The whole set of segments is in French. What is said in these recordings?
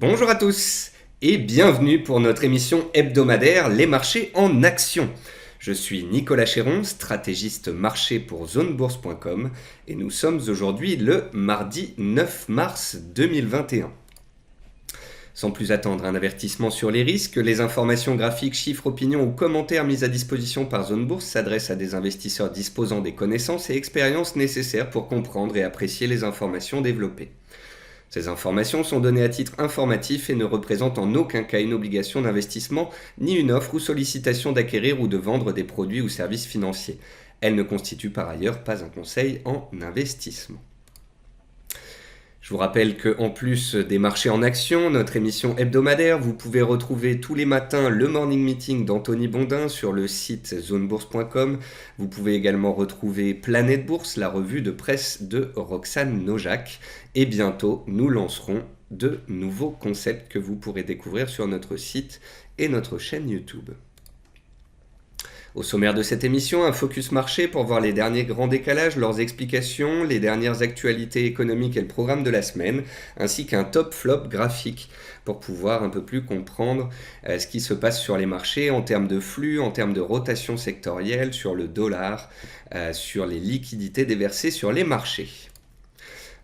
Bonjour à tous et bienvenue pour notre émission hebdomadaire Les marchés en action. Je suis Nicolas Chéron, stratégiste marché pour zonebourse.com et nous sommes aujourd'hui le mardi 9 mars 2021. Sans plus attendre, un avertissement sur les risques. Les informations graphiques, chiffres, opinions ou commentaires mis à disposition par Zone Bourse s'adressent à des investisseurs disposant des connaissances et expériences nécessaires pour comprendre et apprécier les informations développées. Ces informations sont données à titre informatif et ne représentent en aucun cas une obligation d'investissement, ni une offre ou sollicitation d'acquérir ou de vendre des produits ou services financiers. Elles ne constituent par ailleurs pas un conseil en investissement. Je vous rappelle qu'en plus des marchés en action, notre émission hebdomadaire, vous pouvez retrouver tous les matins le morning meeting d'Anthony Bondin sur le site zonebourse.com. Vous pouvez également retrouver Planète Bourse, la revue de presse de Roxane Nojac. Et bientôt, nous lancerons de nouveaux concepts que vous pourrez découvrir sur notre site et notre chaîne YouTube. Au sommaire de cette émission, un focus marché pour voir les derniers grands décalages, leurs explications, les dernières actualités économiques et le programme de la semaine, ainsi qu'un top flop graphique pour pouvoir un peu plus comprendre ce qui se passe sur les marchés en termes de flux, en termes de rotation sectorielle, sur le dollar, sur les liquidités déversées sur les marchés.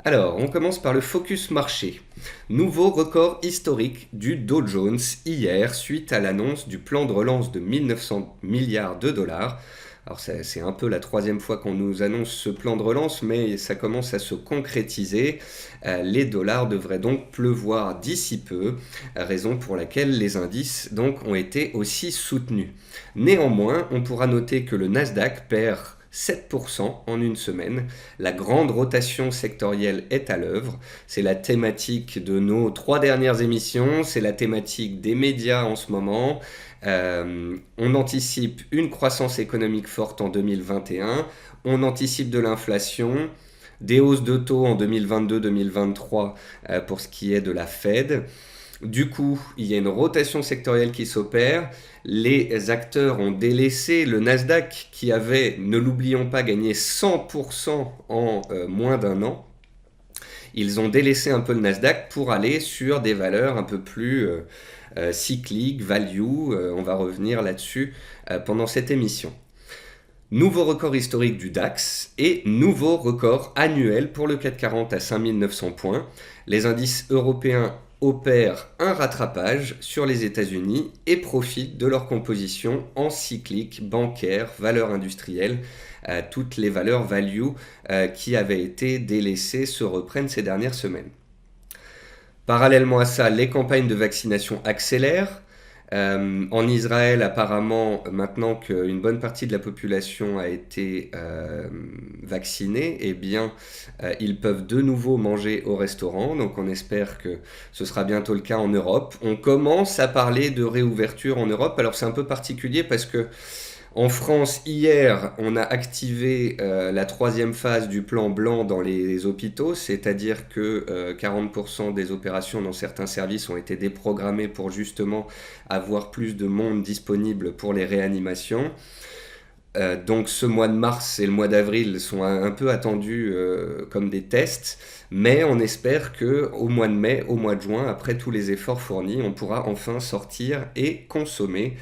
Alors, on commence par le focus marché. Nouveau record historique du Dow Jones hier suite à l'annonce du plan de relance de 1900 milliards de dollars. Alors c'est un peu la troisième fois qu'on nous annonce ce plan de relance, mais ça commence à se concrétiser. Les dollars devraient donc pleuvoir d'ici peu, raison pour laquelle les indices donc ont été aussi soutenus. Néanmoins, on pourra noter que le Nasdaq perd 7% en une semaine. La grande rotation sectorielle est à l'œuvre. C'est la thématique de nos 3 dernières émissions. C'est la thématique des médias en ce moment. On anticipe une croissance économique forte en 2021. On anticipe de l'inflation. Des hausses de taux en 2022-2023 pour ce qui est de la Fed. Du coup, il y a une rotation sectorielle qui s'opère. Les acteurs ont délaissé le Nasdaq qui avait, ne l'oublions pas, gagné 100% en moins d'un an. Ils ont délaissé un peu le Nasdaq pour aller sur des valeurs un peu plus cycliques, value. On va revenir là-dessus pendant cette émission. Nouveau record historique du DAX et nouveau record annuel pour le CAC 40 à 5900 points. Les indices européens opèrent un rattrapage sur les États-Unis et profitent de leur composition en cyclique, bancaire, valeurs industrielles. Toutes les valeurs value qui avaient été délaissées se reprennent ces dernières semaines. Parallèlement à ça, les campagnes de vaccination accélèrent. En Israël, apparemment, maintenant qu'une bonne partie de la population a été vaccinée, eh bien, ils peuvent de nouveau manger au restaurant. Donc, on espère que ce sera bientôt le cas en Europe. On commence à parler de réouverture en Europe. Alors, c'est un peu particulier parce que en France, hier, on a activé la 3e phase du plan blanc dans les hôpitaux, c'est-à-dire que 40% des opérations dans certains services ont été déprogrammées pour justement avoir plus de monde disponible pour les réanimations. Donc ce mois de mars et le mois d'avril sont un peu attendus comme des tests, mais on espère qu'au mois de mai, au mois de juin, après tous les efforts fournis, on pourra enfin sortir et consommer.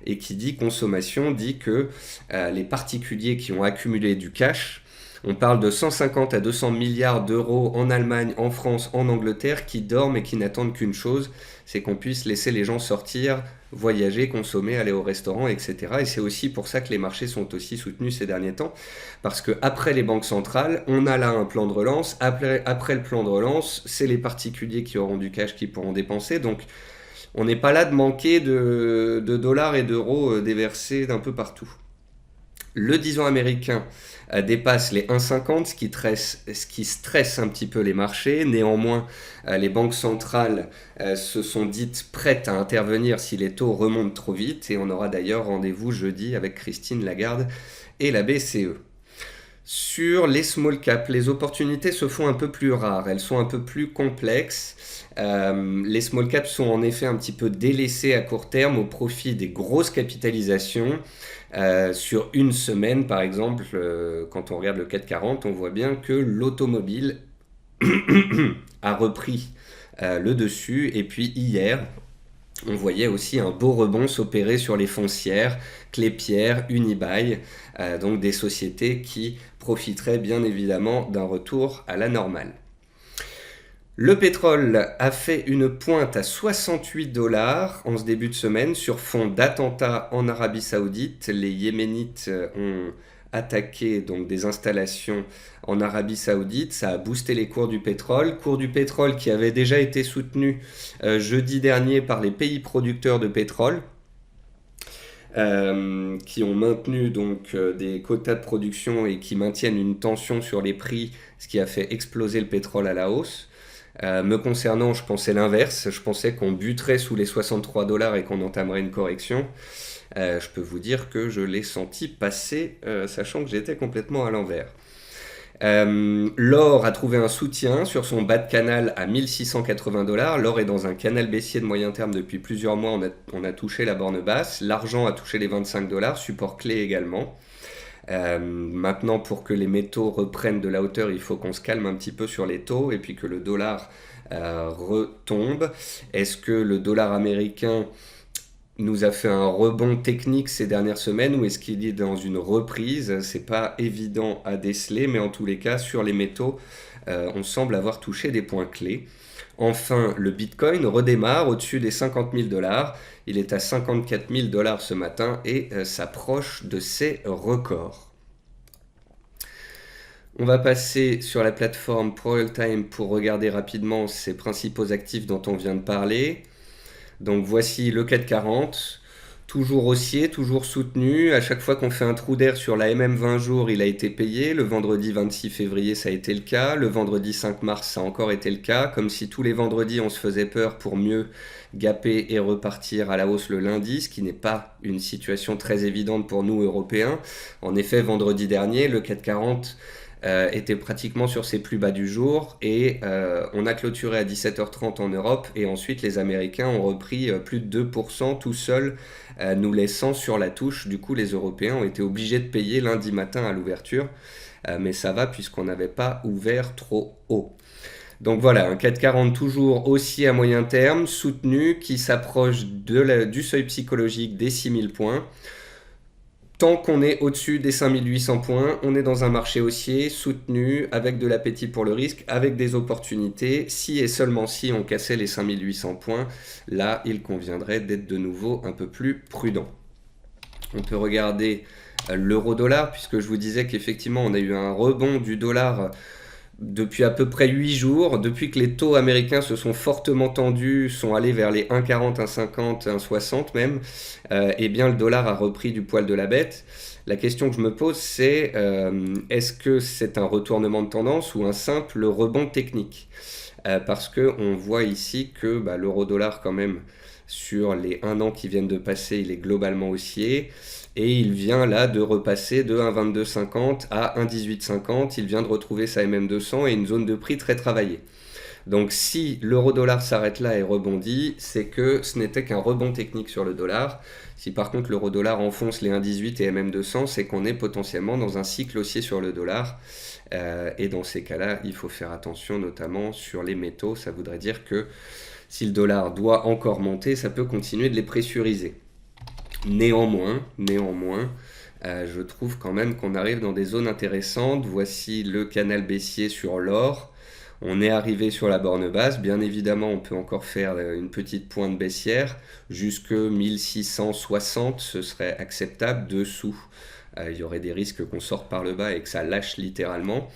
Et qui dit consommation dit que les particuliers qui ont accumulé du cash, on parle de 150 à 200 milliards d'euros en Allemagne, en France, en Angleterre, qui dorment et qui n'attendent qu'une chose, c'est qu'on puisse laisser les gens sortir, voyager, consommer, aller au restaurant, etc. Et c'est aussi pour ça que les marchés sont aussi soutenus ces derniers temps, parce qu'après les banques centrales, on a là un plan de relance, après le plan de relance, c'est les particuliers qui auront du cash qui pourront dépenser, donc on n'est pas là de manquer de dollars et d'euros déversés d'un peu partout. Le 10 ans américain dépasse les 1,50, ce qui stresse un petit peu les marchés. Néanmoins, les banques centrales se sont dites prêtes à intervenir si les taux remontent trop vite. Et on aura d'ailleurs rendez-vous jeudi avec Christine Lagarde et la BCE. Sur les small caps, les opportunités se font un peu plus rares, elles sont un peu plus complexes. Les small caps sont en effet un petit peu délaissés à court terme au profit des grosses capitalisations. Sur une semaine, par exemple, quand on regarde le CAC 40, on voit bien que l'automobile a repris le dessus. Et puis hier, on voyait aussi un beau rebond s'opérer sur les foncières, Clépierre, Unibail, donc des sociétés qui profiteraient bien évidemment d'un retour à la normale. Le pétrole a fait une pointe à 68 dollars en ce début de semaine sur fond d'attentats en Arabie Saoudite. Les Yéménites ont attaqué donc des installations en Arabie Saoudite. Ça a boosté les cours du pétrole. Cours du pétrole qui avait déjà été soutenu jeudi dernier par les pays producteurs de pétrole. Qui ont maintenu donc des quotas de production et qui maintiennent une tension sur les prix, ce qui a fait exploser le pétrole à la hausse. Me concernant, je pensais l'inverse. Je pensais qu'on buterait sous les 63 dollars et qu'on entamerait une correction. Je peux vous dire que je l'ai senti passer, sachant que j'étais complètement à l'envers. L'or a trouvé un soutien sur son bas de canal à 1680 dollars. L'or est dans un canal baissier de moyen terme depuis plusieurs mois. On a touché la borne basse. L'argent a touché les 25 dollars, support clé également. Maintenant, pour que les métaux reprennent de la hauteur, il faut qu'on se calme un petit peu sur les taux et puis que le dollar retombe. Est-ce que le dollar américain nous a fait un rebond technique ces dernières semaines ou est-ce qu'il est dans une reprise? C'est pas évident à déceler, mais en tous les cas, sur les métaux, on semble avoir touché des points clés. Enfin, le Bitcoin redémarre au-dessus des 50 000 dollars. Il est à 54 000 dollars ce matin et s'approche de ses records. On va passer sur la plateforme ProRealTime pour regarder rapidement ces principaux actifs dont on vient de parler. Donc voici le CAC 40, toujours haussier, toujours soutenu. À chaque fois qu'on fait un trou d'air sur la MM 20 jours, il a été payé. Le vendredi 26 février, ça a été le cas. Le vendredi 5 mars, ça a encore été le cas. Comme si tous les vendredis, on se faisait peur pour mieux gaper et repartir à la hausse le lundi, ce qui n'est pas une situation très évidente pour nous, Européens. En effet, vendredi dernier, le CAC 40 était pratiquement sur ses plus bas du jour et on a clôturé à 17h30 en Europe et ensuite les Américains ont repris plus de 2% tout seuls, nous laissant sur la touche. Du coup, les Européens ont été obligés de payer lundi matin à l'ouverture, mais ça va puisqu'on n'avait pas ouvert trop haut. Donc voilà, un CAC 40 toujours haussier à moyen terme, soutenu, qui s'approche du seuil psychologique des 6000 points. Tant qu'on est au-dessus des 5800 points, on est dans un marché haussier, soutenu, avec de l'appétit pour le risque, avec des opportunités. Si et seulement si on cassait les 5800 points, là, il conviendrait d'être de nouveau un peu plus prudent. On peut regarder l'euro-dollar, puisque je vous disais qu'effectivement, on a eu un rebond du dollar depuis à peu près 8 jours, depuis que les taux américains se sont fortement tendus, sont allés vers les 1,40, 1,50, 1,60 même, eh bien le dollar a repris du poil de la bête. La question que je me pose, c'est est-ce que c'est un retournement de tendance ou un simple rebond technique? Parce qu'on voit ici que l'euro-dollar quand même, sur les 1 an qui viennent de passer, il est globalement haussier. Et il vient là de repasser de 1,2250 à 1,1850. Il vient de retrouver sa MM200 et une zone de prix très travaillée. Donc si l'euro-dollar s'arrête là et rebondit, c'est que ce n'était qu'un rebond technique sur le dollar. Si par contre l'euro-dollar enfonce les 1,18 et MM200, c'est qu'on est potentiellement dans un cycle haussier sur le dollar. Et dans ces cas-là, il faut faire attention notamment sur les métaux. Ça voudrait dire que si le dollar doit encore monter, ça peut continuer de les pressuriser. Néanmoins, je trouve quand même qu'on arrive dans des zones intéressantes. Voici le canal baissier sur l'or. On est arrivé sur la borne basse. Bien évidemment, on peut encore faire une petite pointe baissière. Jusque 1660, ce serait acceptable. Dessous, il y aurait des risques qu'on sorte par le bas et que ça lâche littéralement.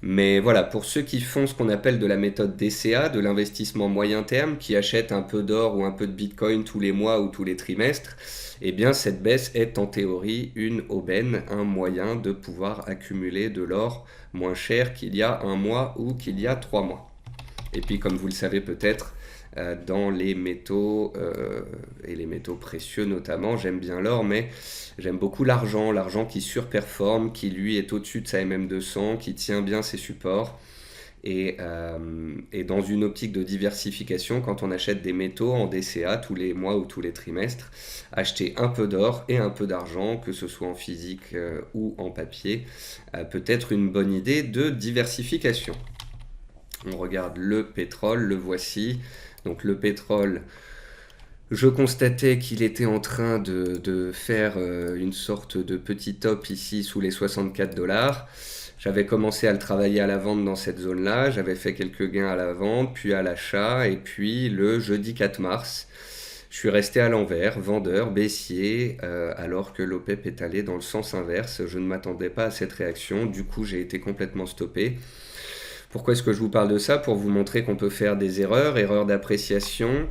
Mais voilà, pour ceux qui font ce qu'on appelle de la méthode DCA, de l'investissement moyen terme, qui achètent un peu d'or ou un peu de Bitcoin tous les mois ou tous les trimestres, eh bien cette baisse est en théorie une aubaine, un moyen de pouvoir accumuler de l'or moins cher qu'il y a 1 mois ou qu'il y a 3 mois. Et puis comme vous le savez peut-être, dans les métaux et les métaux précieux notamment, j'aime bien l'or, mais j'aime beaucoup l'argent qui surperforme, qui lui est au-dessus de sa MM200, qui tient bien ses supports. Et dans une optique de diversification, quand on achète des métaux en DCA tous les mois ou tous les trimestres, acheter un peu d'or et un peu d'argent, que ce soit en physique ou en papier, peut être une bonne idée de diversification. On regarde le pétrole, le voici. Donc le pétrole, je constatais qu'il était en train de faire une sorte de petit top ici sous les 64 dollars. J'avais commencé à le travailler à la vente dans cette zone-là, j'avais fait quelques gains à la vente, puis à l'achat, et puis le jeudi 4 mars, je suis resté à l'envers, vendeur, baissier, alors que l'OPEP est allé dans le sens inverse. Je ne m'attendais pas à cette réaction, du coup j'ai été complètement stoppé. Pourquoi est-ce que je vous parle de ça? Pour vous montrer qu'on peut faire des erreurs, erreurs d'appréciation.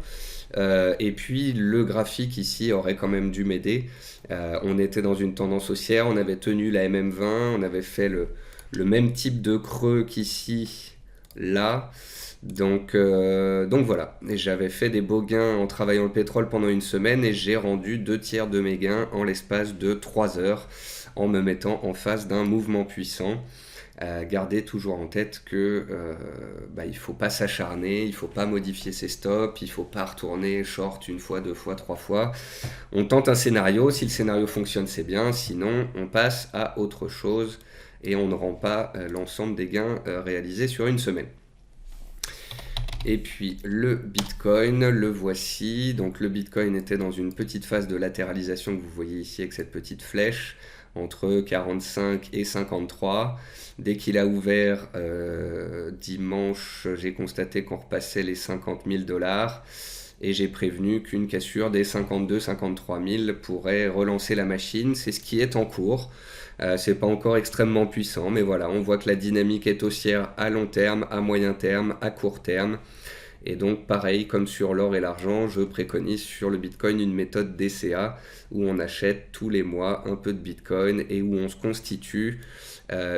Et puis le graphique ici aurait quand même dû m'aider. On était dans une tendance haussière, on avait tenu la MM20, on avait fait le même type de creux qu'ici, là. Donc voilà, et j'avais fait des beaux gains en travaillant le pétrole pendant une semaine et j'ai rendu 2 tiers de mes gains en l'espace de 3 heures en me mettant en face d'un mouvement puissant. Gardez toujours en tête que il faut pas s'acharner, il faut pas modifier ses stops, il faut pas retourner short une fois, deux fois, trois fois. On tente un scénario, si le scénario fonctionne c'est bien, sinon on passe à autre chose et on ne rend pas l'ensemble des gains réalisés sur une semaine. Et puis le Bitcoin, le voici. Donc le Bitcoin était dans une petite phase de latéralisation que vous voyez ici avec cette petite flèche entre 45 et 53. Dès qu'il a ouvert dimanche, j'ai constaté qu'on repassait les 50 000 dollars et j'ai prévenu qu'une cassure des 52-53 000 pourrait relancer la machine. C'est ce qui est en cours. C'est pas encore extrêmement puissant, mais voilà, on voit que la dynamique est haussière à long terme, à moyen terme, à court terme. Et donc, pareil, comme sur l'or et l'argent, je préconise sur le Bitcoin une méthode DCA où on achète tous les mois un peu de Bitcoin et où on se constitue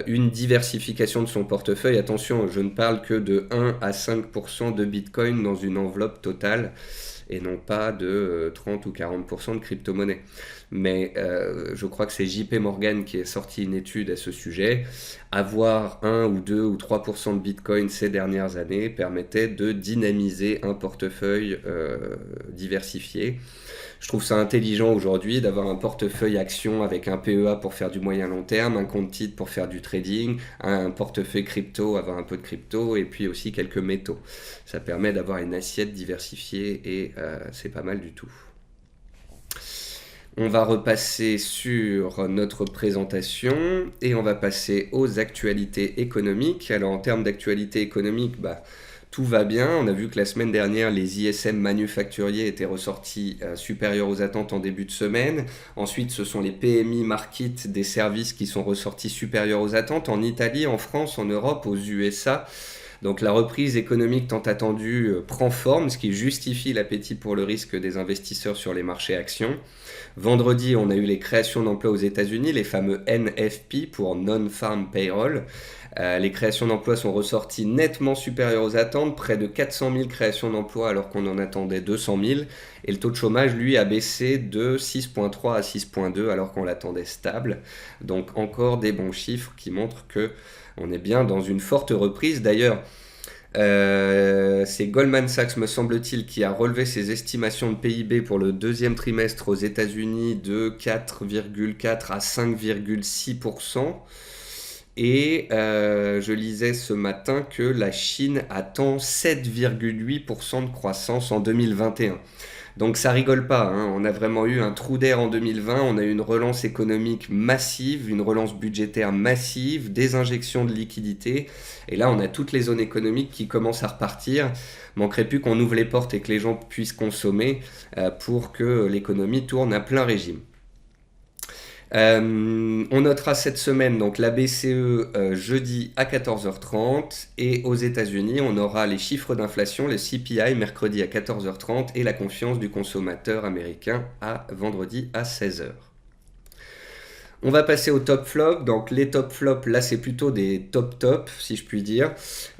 une diversification de son portefeuille. Attention, je ne parle que de 1 à 5% de Bitcoin dans une enveloppe totale et non pas de 30 ou 40% de crypto-monnaie. Mais je crois que c'est JP Morgan qui a sorti une étude à ce sujet. Avoir 1 ou 2 ou 3% de Bitcoin ces dernières années permettait de dynamiser un portefeuille diversifié. Je trouve ça intelligent aujourd'hui d'avoir un portefeuille action avec un PEA pour faire du moyen long terme, un compte titre pour faire du trading, un portefeuille crypto, avoir un peu de crypto et puis aussi quelques métaux. Ça permet d'avoir une assiette diversifiée et c'est pas mal du tout. On va repasser sur notre présentation et on va passer aux actualités économiques. Alors en termes d'actualités économiques, tout va bien. On a vu que la semaine dernière, les ISM manufacturiers étaient ressortis supérieurs aux attentes en début de semaine. Ensuite, ce sont les PMI market des services qui sont ressortis supérieurs aux attentes en Italie, en France, en Europe, aux USA. Donc la reprise économique tant attendue prend forme, ce qui justifie l'appétit pour le risque des investisseurs sur les marchés actions. Vendredi, on a eu les créations d'emplois aux États-Unis, les fameux NFP pour Non-Farm Payroll. Les créations d'emplois sont ressorties nettement supérieures aux attentes, près de 400 000 créations d'emplois alors qu'on en attendait 200 000. Et le taux de chômage, lui, a baissé de 6,3 à 6,2 alors qu'on l'attendait stable. Donc encore des bons chiffres qui montrent qu'on est bien dans une forte reprise. D'ailleurs, c'est Goldman Sachs, me semble-t-il, qui a relevé ses estimations de PIB pour le deuxième trimestre aux États-Unis de 4,4 à 5,6%. Et je lisais ce matin que la Chine attend 7,8% de croissance en 2021. Donc ça rigole pas, hein. On a vraiment eu un trou d'air en 2020, on a eu une relance économique massive, une relance budgétaire massive, des injections de liquidités, et là on a toutes les zones économiques qui commencent à repartir. Manquerait plus qu'on ouvre les portes et que les gens puissent consommer pour que l'économie tourne à plein régime. On notera cette semaine donc la BCE jeudi à 14h30 et aux États-Unis on aura les chiffres d'inflation, le CPI mercredi à 14h30 et la confiance du consommateur américain à vendredi à 16h. On va passer au top flop. Donc les top flops, là c'est plutôt des top si je puis dire.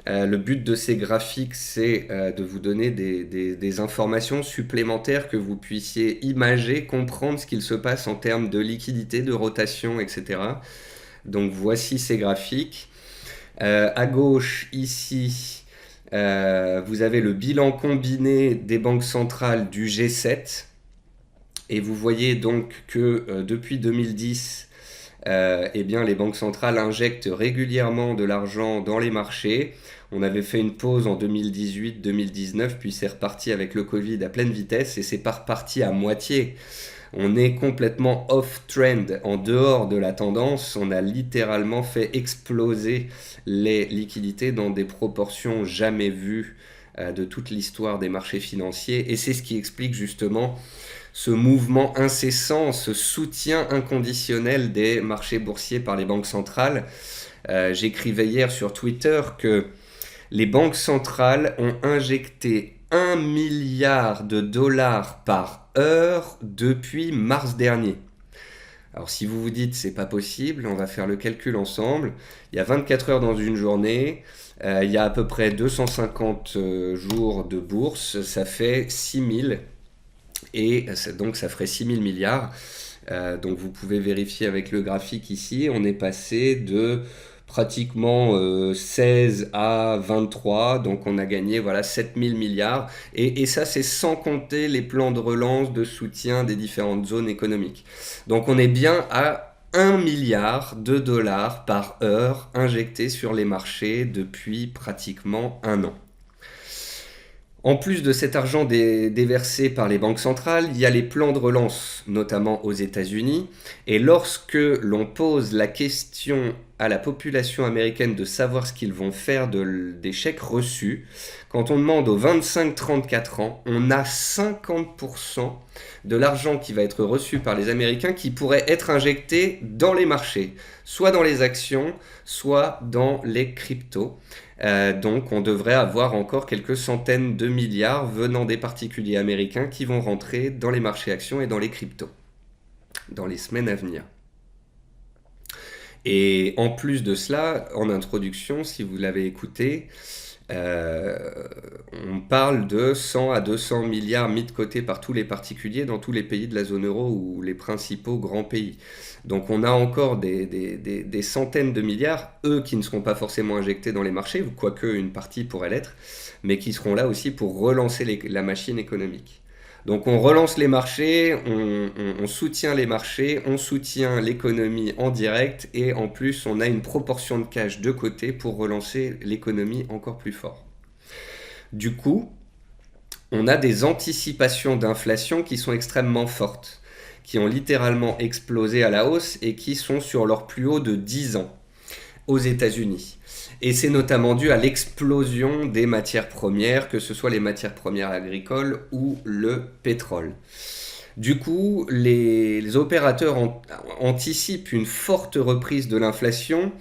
Le but de ces graphiques c'est de vous donner des informations supplémentaires que vous puissiez imager, comprendre ce qu'il se passe en termes de liquidité, de rotation, etc. Donc voici ces graphiques. À gauche ici, vous avez le bilan combiné des banques centrales du G7. Et vous voyez donc que depuis 2010, les banques centrales injectent régulièrement de l'argent dans les marchés. On avait fait une pause en 2018-2019, puis c'est reparti avec le Covid à pleine vitesse et c'est pas reparti à moitié. On est complètement off-trend, en dehors de la tendance. On a littéralement fait exploser les liquidités dans des proportions jamais vues de toute l'histoire des marchés financiers. Et c'est ce qui explique justement ce mouvement incessant, ce soutien inconditionnel des marchés boursiers par les banques centrales. J'écrivais hier sur Twitter que les banques centrales ont injecté 1 milliard de dollars par heure depuis mars dernier. Alors si vous vous dites c'est pas possible, on va faire le calcul ensemble. Il y a 24 heures dans une journée, il y a à peu près 250 jours de bourse, ça fait 6000 et donc ça ferait 6000 milliards. Donc vous pouvez vérifier avec le graphique ici, on est passé de pratiquement 16 à 23, donc on a gagné voilà 7000 milliards, et ça c'est sans compter les plans de relance, de soutien des différentes zones économiques. Donc on est bien à 1 milliard de dollars par heure injectés sur les marchés depuis pratiquement un an. En plus de cet argent déversé par les banques centrales, il y a les plans de relance, notamment aux États-Unis. Et lorsque l'on pose la question à la population américaine de savoir ce qu'ils vont faire des chèques reçus, quand on demande aux 25-34 ans, on a 50% de l'argent qui va être reçu par les Américains qui pourrait être injecté dans les marchés, soit dans les actions, soit dans les cryptos. Donc on devrait avoir encore quelques centaines de milliards venant des particuliers américains qui vont rentrer dans les marchés actions et dans les cryptos dans les semaines à venir. Et en plus de cela, en introduction, si vous l'avez écouté, on parle de 100 à 200 milliards mis de côté par tous les particuliers dans tous les pays de la zone euro ou les principaux grands pays. Donc on a encore des centaines de milliards, eux qui ne seront pas forcément injectés dans les marchés, quoique une partie pourrait l'être, mais qui seront là aussi pour relancer la machine économique. Donc on relance les marchés, on soutient les marchés, on soutient l'économie en direct et en plus on a une proportion de cash de côté pour relancer l'économie encore plus fort. Du coup, on a des anticipations d'inflation qui sont extrêmement fortes, qui ont littéralement explosé à la hausse et qui sont sur leur plus haut de 10 ans aux États-Unis. Et c'est notamment dû à l'explosion des matières premières, que ce soit les matières premières agricoles ou le pétrole. Du coup, les opérateurs anticipent une forte reprise de l'inflation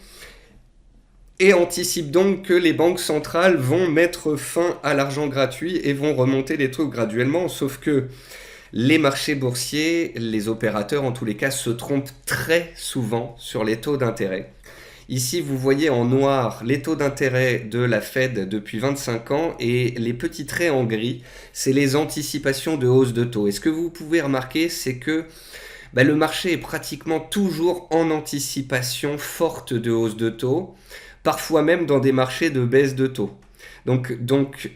et anticipent donc que les banques centrales vont mettre fin à l'argent gratuit et vont remonter les taux graduellement, sauf que les marchés boursiers, les opérateurs en tous les cas, se trompent très souvent sur les taux d'intérêt. Ici, vous voyez en noir les taux d'intérêt de la Fed depuis 25 ans et les petits traits en gris, c'est les anticipations de hausse de taux. Et ce que vous pouvez remarquer, c'est que le marché est pratiquement toujours en anticipation forte de hausse de taux, parfois même dans des marchés de baisse de taux. Donc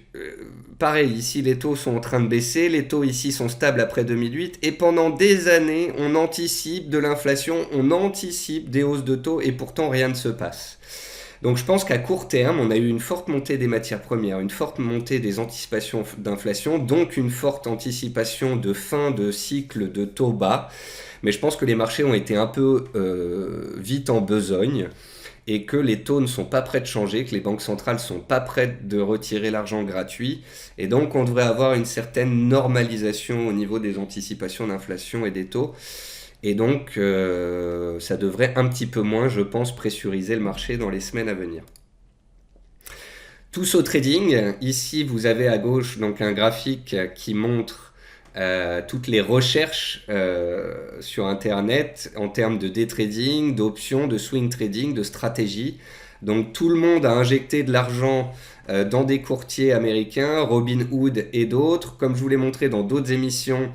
pareil, ici les taux sont en train de baisser, les taux ici sont stables après 2008 et pendant des années on anticipe de l'inflation, on anticipe des hausses de taux et pourtant rien ne se passe. Donc je pense qu'à court terme on a eu une forte montée des matières premières, une forte montée des anticipations d'inflation, donc une forte anticipation de fin de cycle de taux bas, mais je pense que les marchés ont été un peu vite en besogne et que les taux ne sont pas prêts de changer, que les banques centrales ne sont pas prêtes de retirer l'argent gratuit, et donc on devrait avoir une certaine normalisation au niveau des anticipations d'inflation et des taux, et donc ça devrait un petit peu moins, je pense, pressuriser le marché dans les semaines à venir. Tous au trading, ici vous avez à gauche donc un graphique qui montre toutes les recherches sur internet en termes de day trading, d'options, de swing trading, de stratégie. Donc tout le monde a injecté de l'argent dans des courtiers américains, Robinhood et d'autres. Comme je vous l'ai montré dans d'autres émissions,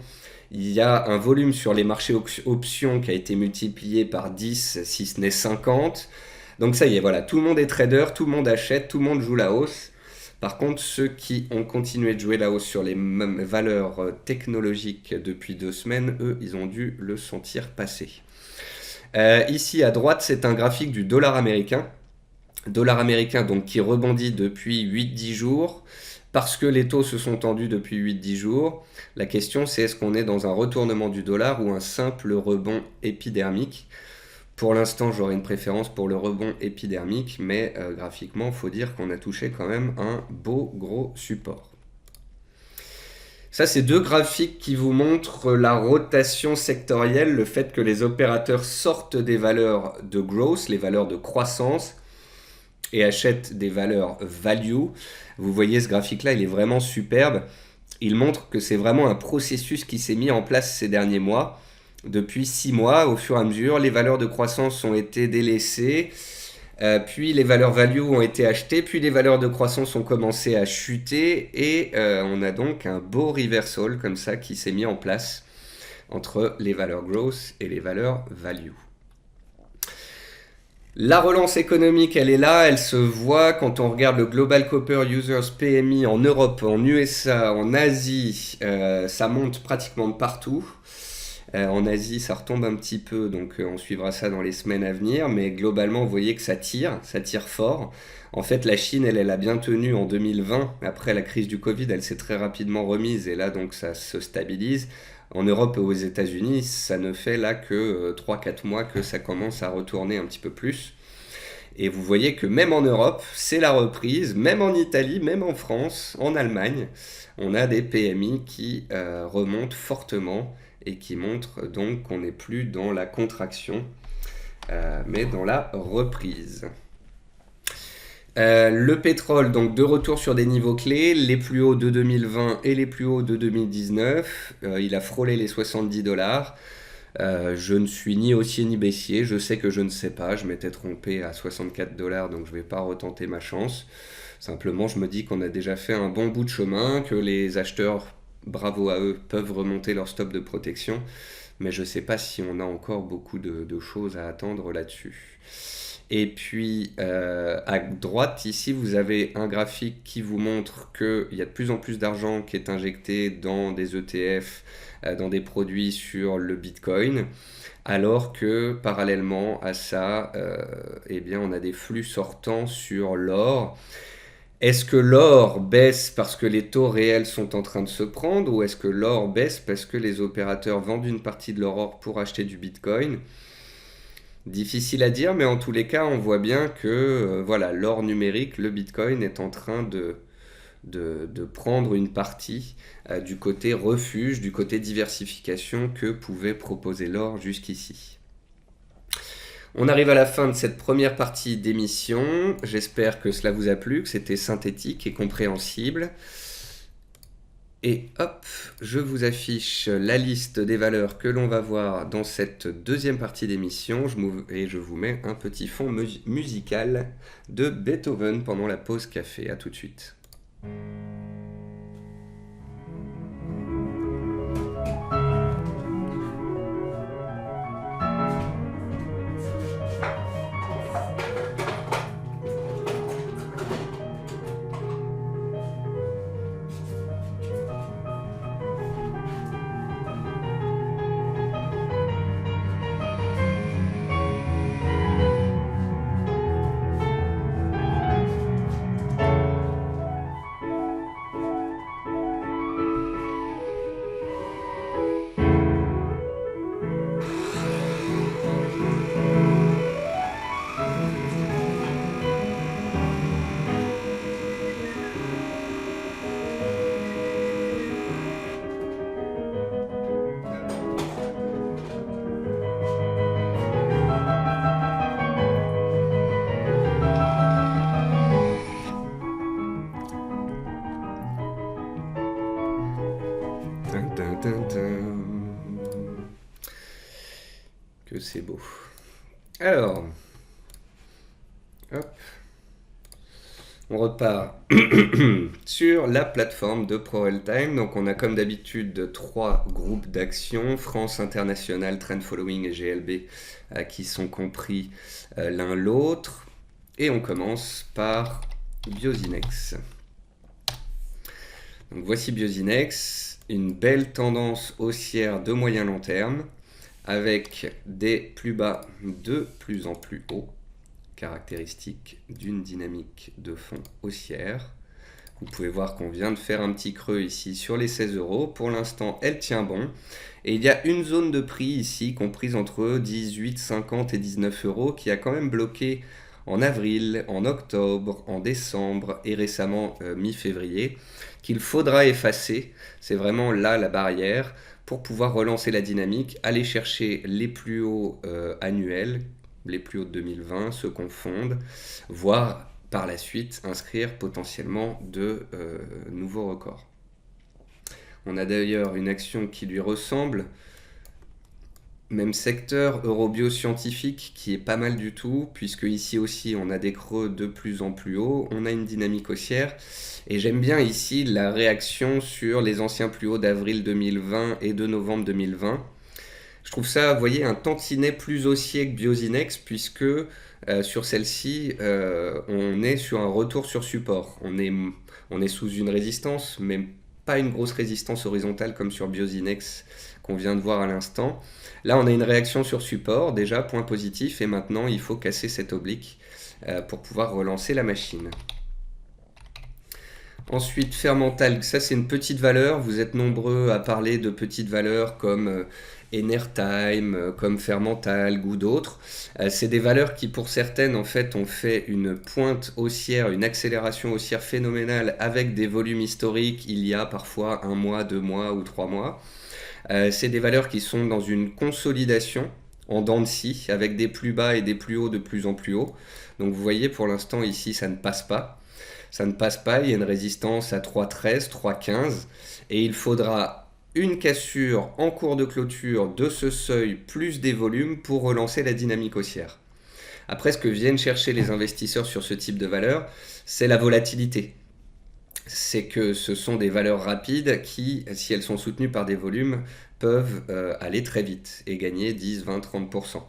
il y a un volume sur les marchés options qui a été multiplié par 10, si ce n'est 50. Donc ça y est, voilà, tout le monde est trader, tout le monde achète, tout le monde joue la hausse. Par contre, ceux qui ont continué de jouer la hausse sur les mêmes valeurs technologiques depuis 2 semaines, eux, ils ont dû le sentir passer. Ici, à droite, c'est un graphique du dollar américain. Dollar américain donc qui rebondit depuis 8-10 jours parce que les taux se sont tendus depuis 8-10 jours. La question c'est est-ce qu'on est dans un retournement du dollar ou un simple rebond épidermique? Pour l'instant j'aurais une préférence pour le rebond épidermique, mais graphiquement il faut dire qu'on a touché quand même un beau gros support. Ça, c'est deux graphiques qui vous montrent la rotation sectorielle, le fait que les opérateurs sortent des valeurs de growth, les valeurs de croissance, et achètent des valeurs value. Vous voyez ce graphique-là, il est vraiment superbe. Il montre que c'est vraiment un processus qui s'est mis en place ces derniers mois. Depuis 6 mois, au fur et à mesure, les valeurs de croissance ont été délaissées, puis les valeurs value ont été achetées, puis les valeurs de croissance ont commencé à chuter, et on a donc un beau reversal comme ça qui s'est mis en place entre les valeurs growth et les valeurs value. La relance économique, elle est là, elle se voit quand on regarde le Global Copper Users PMI en Europe, en USA, en Asie, ça monte pratiquement de partout. En Asie, ça retombe un petit peu, donc on suivra ça dans les semaines à venir, mais globalement, vous voyez que ça tire fort. En fait, la Chine, elle a bien tenu en 2020, après la crise du Covid, elle s'est très rapidement remise, et là, donc, ça se stabilise. En Europe et aux États-Unis, ça ne fait là que 3-4 mois que ça commence à retourner un petit peu plus. Et vous voyez que même en Europe, c'est la reprise, même en Italie, même en France, en Allemagne, on a des PMI qui remontent fortement et qui montrent donc qu'on n'est plus dans la contraction, mais dans la reprise. Le pétrole, donc de retour sur des niveaux clés, les plus hauts de 2020 et les plus hauts de 2019. Il a frôlé les 70 dollars. Je ne suis ni haussier ni baissier, je sais que je ne sais pas, je m'étais trompé à 64 dollars, donc je ne vais pas retenter ma chance. Simplement, je me dis qu'on a déjà fait un bon bout de chemin, que les acheteurs, bravo à eux, peuvent remonter leur stop de protection, mais je ne sais pas si on a encore beaucoup de choses à attendre là-dessus. Et puis à droite ici vous avez un graphique qui vous montre qu'il y a de plus en plus d'argent qui est injecté dans des ETF, dans des produits sur le Bitcoin, alors que parallèlement à ça, eh bien, on a des flux sortants sur l'or. Est-ce que l'or baisse parce que les taux réels sont en train de se prendre, ou est-ce que l'or baisse parce que les opérateurs vendent une partie de leur or pour acheter du Bitcoin? Difficile à dire, mais en tous les cas, on voit bien que voilà, l'or numérique, le Bitcoin, est en train de prendre une partie du côté refuge, du côté diversification que pouvait proposer l'or jusqu'ici. On arrive à la fin de cette première partie d'émission. J'espère que cela vous a plu, que c'était synthétique et compréhensible. Et hop, je vous affiche la liste des valeurs que l'on va voir dans cette deuxième partie d'émission. Et je vous mets un petit fond musical de Beethoven pendant la pause café. À tout de suite. Que c'est beau. Alors, hop, on repart sur la plateforme de ProRealTime. Donc on a comme d'habitude 3 groupes d'actions, France International, Trend Following et GLB, qui sont compris l'un l'autre. Et on commence par Biosinex. Donc voici Biosinex, une belle tendance haussière de moyen long terme, avec des plus bas de plus en plus hauts. caractéristique d'une dynamique de fond haussière. Vous pouvez voir qu'on vient de faire un petit creux ici sur les 16 euros. Pour l'instant, elle tient bon. Et il y a une zone de prix ici comprise entre 18,50 et 19 euros qui a quand même bloqué en avril, en octobre, en décembre et récemment mi-février, qu'il faudra effacer. C'est vraiment là la barrière pour pouvoir relancer la dynamique, aller chercher les plus hauts annuels, les plus hauts de 2020, se confondent, voire par la suite inscrire potentiellement de nouveaux records. On a d'ailleurs une action qui lui ressemble, même secteur, Eurobioscientifique, qui est pas mal du tout, puisque ici aussi on a des creux de plus en plus hauts, on a une dynamique haussière, et j'aime bien ici la réaction sur les anciens plus hauts d'avril 2020 et de novembre 2020. Je trouve ça, vous voyez, un tantinet plus haussier que Biosinex, puisque sur celle-ci, on est sur un retour sur support. On est sous une résistance, mais pas une grosse résistance horizontale comme sur Biosinex qu'on vient de voir à l'instant. Là, on a une réaction sur support, déjà, point positif, et maintenant, il faut casser cette oblique pour pouvoir relancer la machine. Ensuite, Fermental, ça c'est une petite valeur. Vous êtes nombreux à parler de petites valeurs comme Enertime, comme Fermental ou d'autres. C'est des valeurs qui, pour certaines, en fait, ont fait une pointe haussière, une accélération haussière phénoménale avec des volumes historiques il y a parfois 1 mois, 2 mois ou 3 mois. C'est des valeurs qui sont dans une consolidation en dents de scie avec des plus bas et des plus hauts de plus en plus hauts. Donc vous voyez, pour l'instant, ici, ça ne passe pas. Ça ne passe pas, il y a une résistance à 3,13, 3,15 et il faudra une cassure en cours de clôture de ce seuil plus des volumes pour relancer la dynamique haussière. Après, ce que viennent chercher les investisseurs sur ce type de valeur, c'est la volatilité. C'est que ce sont des valeurs rapides qui, si elles sont soutenues par des volumes, peuvent aller très vite et gagner 10, 20, 30%.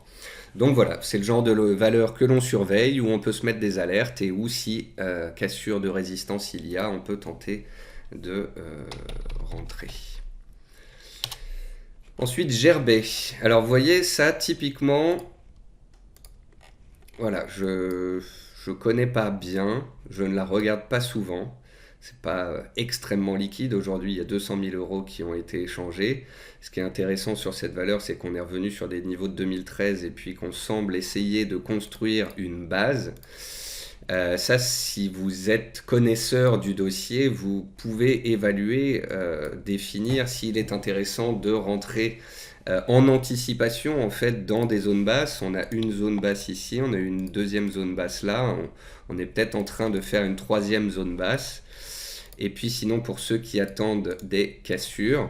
Donc voilà, c'est le genre de valeur que l'on surveille, où on peut se mettre des alertes et où si cassure de résistance il y a, on peut tenter de rentrer. Ensuite, Gerbet. Alors vous voyez, ça typiquement, voilà, je connais pas bien, je ne la regarde pas souvent. C'est pas extrêmement liquide. Aujourd'hui, il y a 200 000 euros qui ont été échangés. Ce qui est intéressant sur cette valeur, c'est qu'on est revenu sur des niveaux de 2013 et puis qu'on semble essayer de construire une base. Ça, si vous êtes connaisseur du dossier, vous pouvez évaluer, définir s'il est intéressant de rentrer en anticipation en fait dans des zones basses. On a une zone basse ici, on a une deuxième zone basse là. On est peut-être en train de faire une troisième zone basse. Et puis sinon, pour ceux qui attendent des cassures,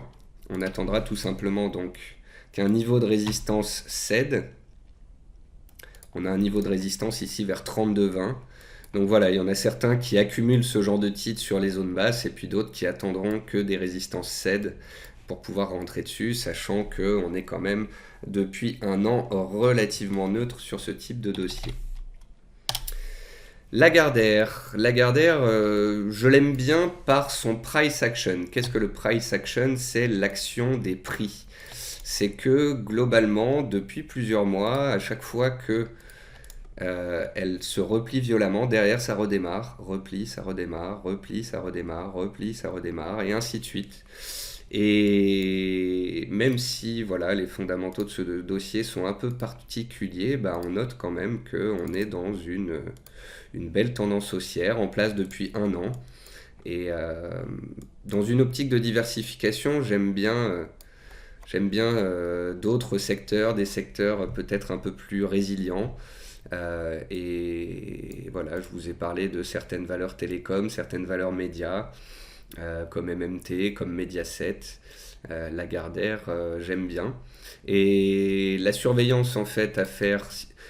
on attendra tout simplement donc qu'un niveau de résistance cède. On a un niveau de résistance ici vers 32,20. Donc voilà, il y en a certains qui accumulent ce genre de titres sur les zones basses et puis d'autres qui attendront que des résistances cèdent pour pouvoir rentrer dessus, sachant qu'on est quand même depuis 1 an relativement neutre sur ce type de dossier. Lagardère, je l'aime bien par son price action. Qu'est-ce que le price action? C'est l'action des prix. C'est que globalement, depuis plusieurs mois, à chaque fois que elle se replie violemment, derrière ça redémarre, replie, ça redémarre, replie, ça redémarre, replie, ça redémarre, et ainsi de suite. Et même si voilà, les fondamentaux de ce dossier sont un peu particuliers, bah, on note quand même qu'on est dans une belle tendance haussière en place depuis 1 an. Et dans une optique de diversification, j'aime bien d'autres secteurs, des secteurs peut-être un peu plus résilients. Et voilà, je vous ai parlé de certaines valeurs télécom, certaines valeurs médias, comme MMT, comme Mediaset, Lagardère, j'aime bien. Et la surveillance en fait à faire.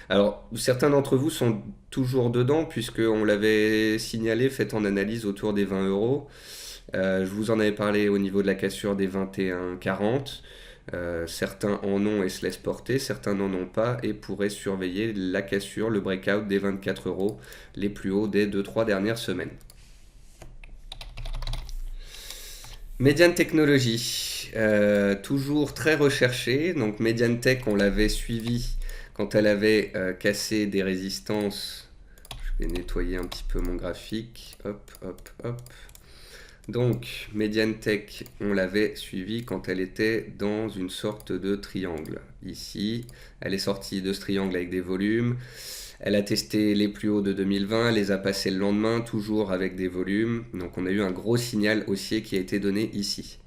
Alors, certains d'entre vous sont toujours dedans, puisqu'on l'avait signalé, fait en analyse autour des 20 euros. Je vous en avais parlé au niveau de la cassure des 21,40. Certains en ont et se laissent porter, certains n'en ont pas et pourraient surveiller la cassure, le breakout des 24 euros, les plus hauts des 2-3 dernières semaines. Median Technologies, toujours très recherché. Donc Mediantech, on l'avait suivi quand elle avait cassé des résistances. Je vais nettoyer un petit peu mon graphique. Hop, hop, hop. Donc, Mediantech, on l'avait suivi quand elle était dans une sorte de triangle. Ici, elle est sortie de ce triangle avec des volumes. Elle a testé les plus hauts de 2020, les a passés le lendemain, toujours avec des volumes. Donc on a eu un gros signal haussier qui a été donné ici.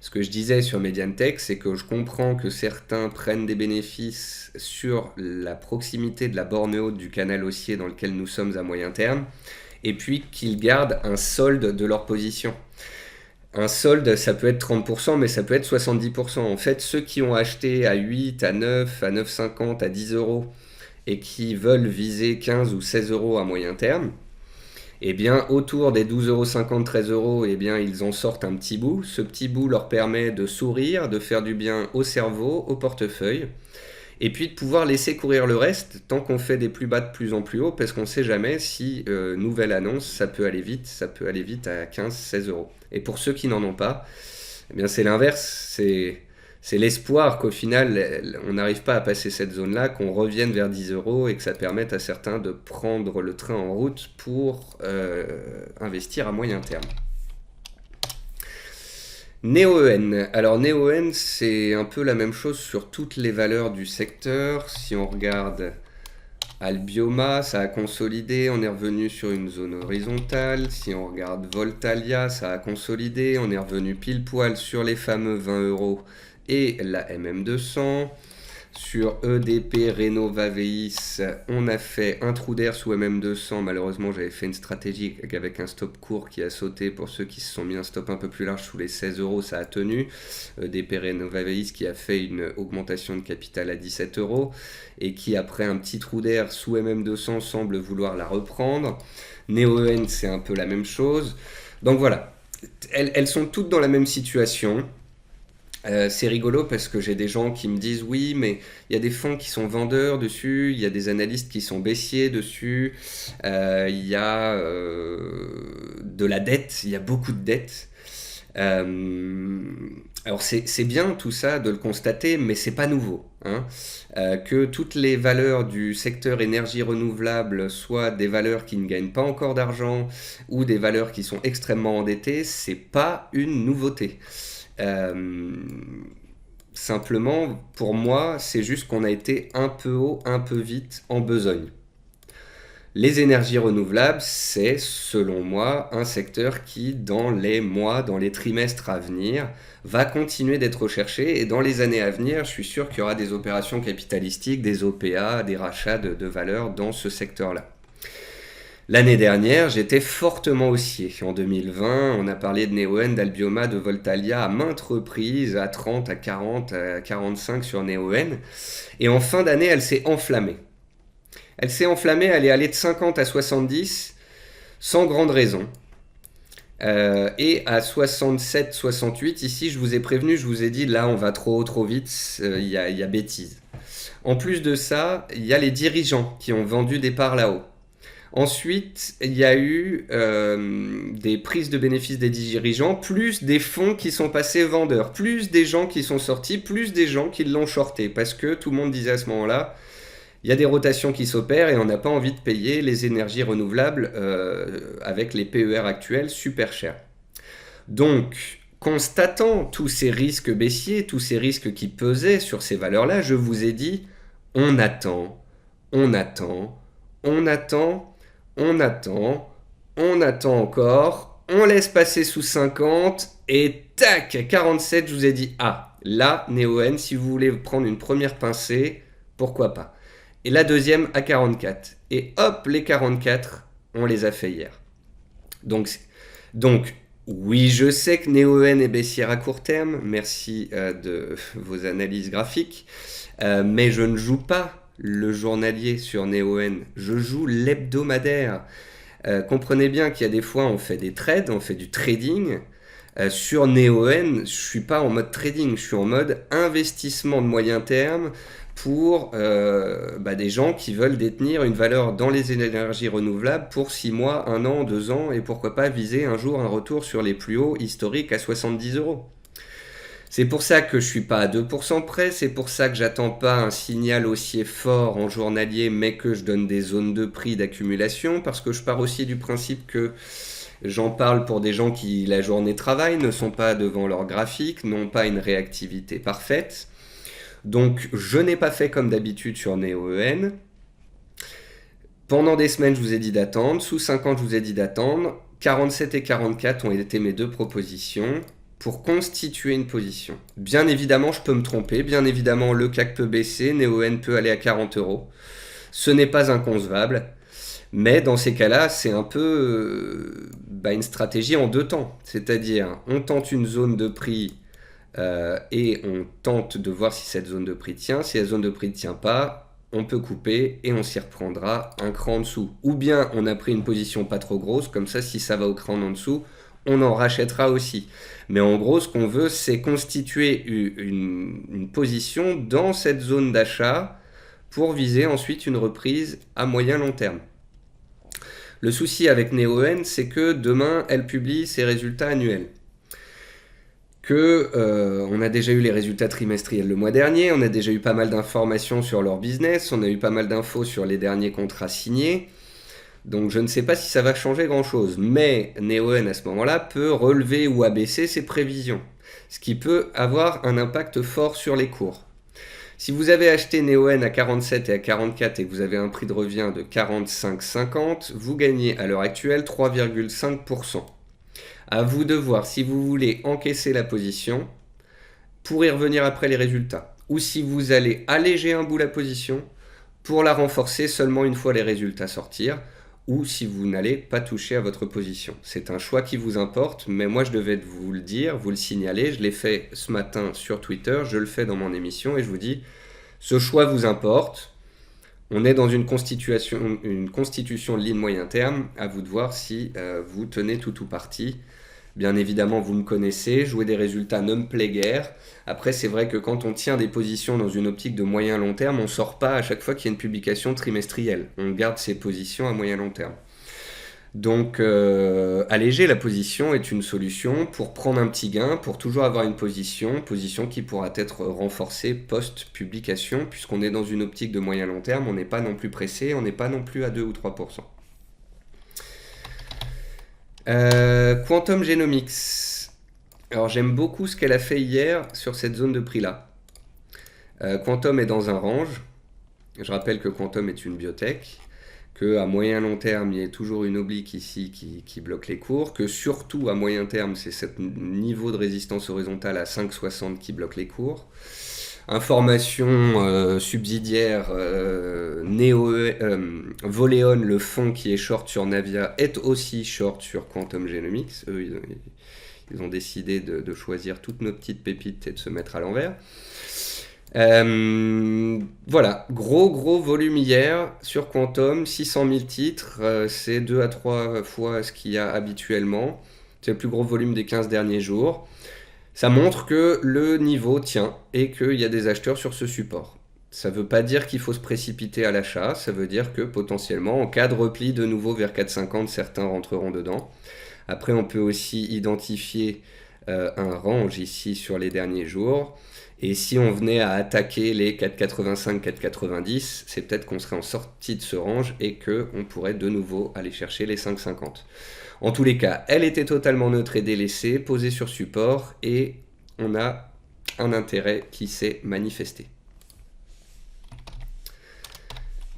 Ce que je disais sur Mediantech, c'est que je comprends que certains prennent des bénéfices sur la proximité de la borne haute du canal haussier dans lequel nous sommes à moyen terme, et puis qu'ils gardent un solde de leur position. Un solde, ça peut être 30%, mais ça peut être 70%. En fait, ceux qui ont acheté à 8, à 9, à 9,50, à 10 euros, et qui veulent viser 15 ou 16 euros à moyen terme, eh bien, autour des 12,50 €, 13 euros, eh bien, ils en sortent un petit bout. Ce petit bout leur permet de sourire, de faire du bien au cerveau, au portefeuille, et puis de pouvoir laisser courir le reste tant qu'on fait des plus bas de plus en plus haut, parce qu'on ne sait jamais si, nouvelle annonce, ça peut aller vite à 15, 16 euros. Et pour ceux qui n'en ont pas, eh bien, c'est l'inverse, c'est l'espoir qu'au final, on n'arrive pas à passer cette zone-là, qu'on revienne vers 10 euros et que ça permette à certains de prendre le train en route pour investir à moyen terme. NeoEn. Alors NeoEn, c'est un peu la même chose sur toutes les valeurs du secteur. Si on regarde Albioma, ça a consolidé, on est revenu sur une zone horizontale. Si on regarde Voltalia, ça a consolidé, on est revenu pile poil sur les fameux 20 euros et la MM200. Sur EDP, Renovaveis, on a fait un trou d'air sous MM200. Malheureusement, j'avais fait une stratégie avec un stop court qui a sauté. Pour ceux qui se sont mis un stop un peu plus large sous les 16 euros, ça a tenu. EDP, Renovaveis qui a fait une augmentation de capital à 17 euros et qui, après un petit trou d'air sous MM200, semble vouloir la reprendre. NeoEn, c'est un peu la même chose. Donc voilà, elles sont toutes dans la même situation. C'est rigolo parce que j'ai des gens qui me disent oui, mais il y a des fonds qui sont vendeurs dessus, il y a des analystes qui sont baissiers dessus, il y a de la dette, il y a beaucoup de dettes. Alors c'est bien tout ça de le constater, mais c'est pas nouveau, hein. Que toutes les valeurs du secteur énergie renouvelable soient des valeurs qui ne gagnent pas encore d'argent ou des valeurs qui sont extrêmement endettées, c'est pas une nouveauté. Simplement, pour moi, c'est juste qu'on a été un peu haut, un peu vite en besogne. Les énergies renouvelables, c'est, selon moi, un secteur qui, dans les mois, dans les trimestres à venir, va continuer d'être recherché. Et dans les années à venir, je suis sûr qu'il y aura des opérations capitalistiques, des OPA, des rachats de valeurs dans ce secteur-là. L'année dernière, j'étais fortement haussier. En 2020, on a parlé de NeoEn, d'Albioma, de Voltalia à maintes reprises, à 30, à 40, à 45 sur NeoEn. Et en fin d'année, elle s'est enflammée. Elle s'est enflammée, elle est allée de 50 à 70, sans grande raison. Et à 67, 68, ici, je vous ai prévenu, je vous ai dit, là, on va trop haut, trop vite, il y a bêtise. En plus de ça, il y a les dirigeants qui ont vendu des parts là-haut. Ensuite, il y a eu des prises de bénéfices des dirigeants, plus des fonds qui sont passés vendeurs, plus des gens qui sont sortis, plus des gens qui l'ont shorté. Parce que tout le monde disait à ce moment-là, il y a des rotations qui s'opèrent et on n'a pas envie de payer les énergies renouvelables avec les PER actuels super chers. Donc, constatant tous ces risques baissiers, tous ces risques qui pesaient sur ces valeurs-là, je vous ai dit, on attend, on attend, on attend. On attend encore, on laisse passer sous 50 et tac, à 47, je vous ai dit, ah, là, NeoEn, si vous voulez prendre une première pincée, pourquoi pas. Et la deuxième à 44. Et hop, les 44, on les a fait hier. Donc oui, je sais que NeoEn est baissière à court terme, merci de vos analyses graphiques, mais je ne joue pas le journalier sur NeoEn, je joue l'hebdomadaire. Comprenez bien qu'il y a des fois on fait des trades, on fait du trading. Sur NeoEn, je ne suis pas en mode trading, je suis en mode investissement de moyen terme pour des gens qui veulent détenir une valeur dans les énergies renouvelables pour 6 mois, 1 an, 2 ans et pourquoi pas viser un jour un retour sur les plus hauts historiques à 70 euros. C'est pour ça que je suis pas à 2% près, c'est pour ça que j'attends pas un signal haussier fort en journalier, mais que je donne des zones de prix d'accumulation, parce que je pars aussi du principe que j'en parle pour des gens qui, la journée travaillent, ne sont pas devant leur graphique, n'ont pas une réactivité parfaite. Donc je n'ai pas fait comme d'habitude sur NeoEN. Pendant des semaines, je vous ai dit d'attendre. Sous 50, je vous ai dit d'attendre. 47 et 44 ont été mes deux propositions pour constituer une position. Bien évidemment, je peux me tromper. Bien évidemment, le CAC peut baisser. NeoEN peut aller à 40 euros. Ce n'est pas inconcevable. Mais dans ces cas-là, c'est un peu une stratégie en deux temps. C'est-à-dire, on tente une zone de prix et on tente de voir si cette zone de prix tient. Si la zone de prix ne tient pas, on peut couper et on s'y reprendra un cran en dessous. Ou bien on a pris une position pas trop grosse, comme ça si ça va au cran en dessous, on en rachètera aussi. Mais en gros, ce qu'on veut, c'est constituer une position dans cette zone d'achat pour viser ensuite une reprise à moyen long terme. Le souci avec NeoEN, c'est que demain, elle publie ses résultats annuels. On a déjà eu les résultats trimestriels le mois dernier, on a déjà eu pas mal d'informations sur leur business, on a eu pas mal d'infos sur les derniers contrats signés. Donc je ne sais pas si ça va changer grand-chose, mais NeoEN à ce moment-là peut relever ou abaisser ses prévisions, ce qui peut avoir un impact fort sur les cours. Si vous avez acheté NeoEN à 47 et à 44 et que vous avez un prix de revient de 45,50, vous gagnez à l'heure actuelle 3,5%. À vous de voir si vous voulez encaisser la position pour y revenir après les résultats. Ou si vous allez alléger un bout la position pour la renforcer seulement une fois les résultats sortir. Ou si vous n'allez pas toucher à votre position. C'est un choix qui vous importe, mais moi je devais vous le dire, vous le signaler. Je l'ai fait ce matin sur Twitter, je le fais dans mon émission et je vous dis, ce choix vous importe. On est dans une constitution de ligne moyen terme. À vous de voir si vous tenez tout ou partie. Bien évidemment, vous me connaissez, jouer des résultats ne me plaît guère. Après, c'est vrai que quand on tient des positions dans une optique de moyen-long terme, on ne sort pas à chaque fois qu'il y a une publication trimestrielle. On garde ses positions à moyen-long terme. Donc, alléger la position est une solution pour prendre un petit gain, pour toujours avoir une position qui pourra être renforcée post-publication, puisqu'on est dans une optique de moyen-long terme, on n'est pas non plus pressé, on n'est pas non plus à 2 ou 3%. Quantum Genomics. Alors j'aime beaucoup ce qu'elle a fait hier sur cette zone de prix là. Quantum est dans un range. Je rappelle que Quantum est une biotech, que à moyen long terme il y a toujours une oblique ici qui bloque les cours, que surtout à moyen terme c'est ce niveau de résistance horizontale à 5,60 qui bloque les cours. Information subsidiaire, Voleon, le fonds qui est short sur Navia, est aussi short sur Quantum Genomics. Eux, ils ont décidé de choisir toutes nos petites pépites et de se mettre à l'envers. Voilà, gros volume hier sur Quantum, 600 000 titres, c'est 2 à 3 fois ce qu'il y a habituellement. C'est le plus gros volume des 15 derniers jours. Ça montre que le niveau tient et qu'il y a des acheteurs sur ce support. Ça ne veut pas dire qu'il faut se précipiter à l'achat, ça veut dire que potentiellement, en cas de repli de nouveau vers 4,50, certains rentreront dedans. Après, on peut aussi identifier un range ici sur les derniers jours. Et si on venait à attaquer les 4,85, 4,90, c'est peut-être qu'on serait en sortie de ce range et qu'on pourrait de nouveau aller chercher les 5,50. En tous les cas, elle était totalement neutre et délaissée, posée sur support, et on a un intérêt qui s'est manifesté.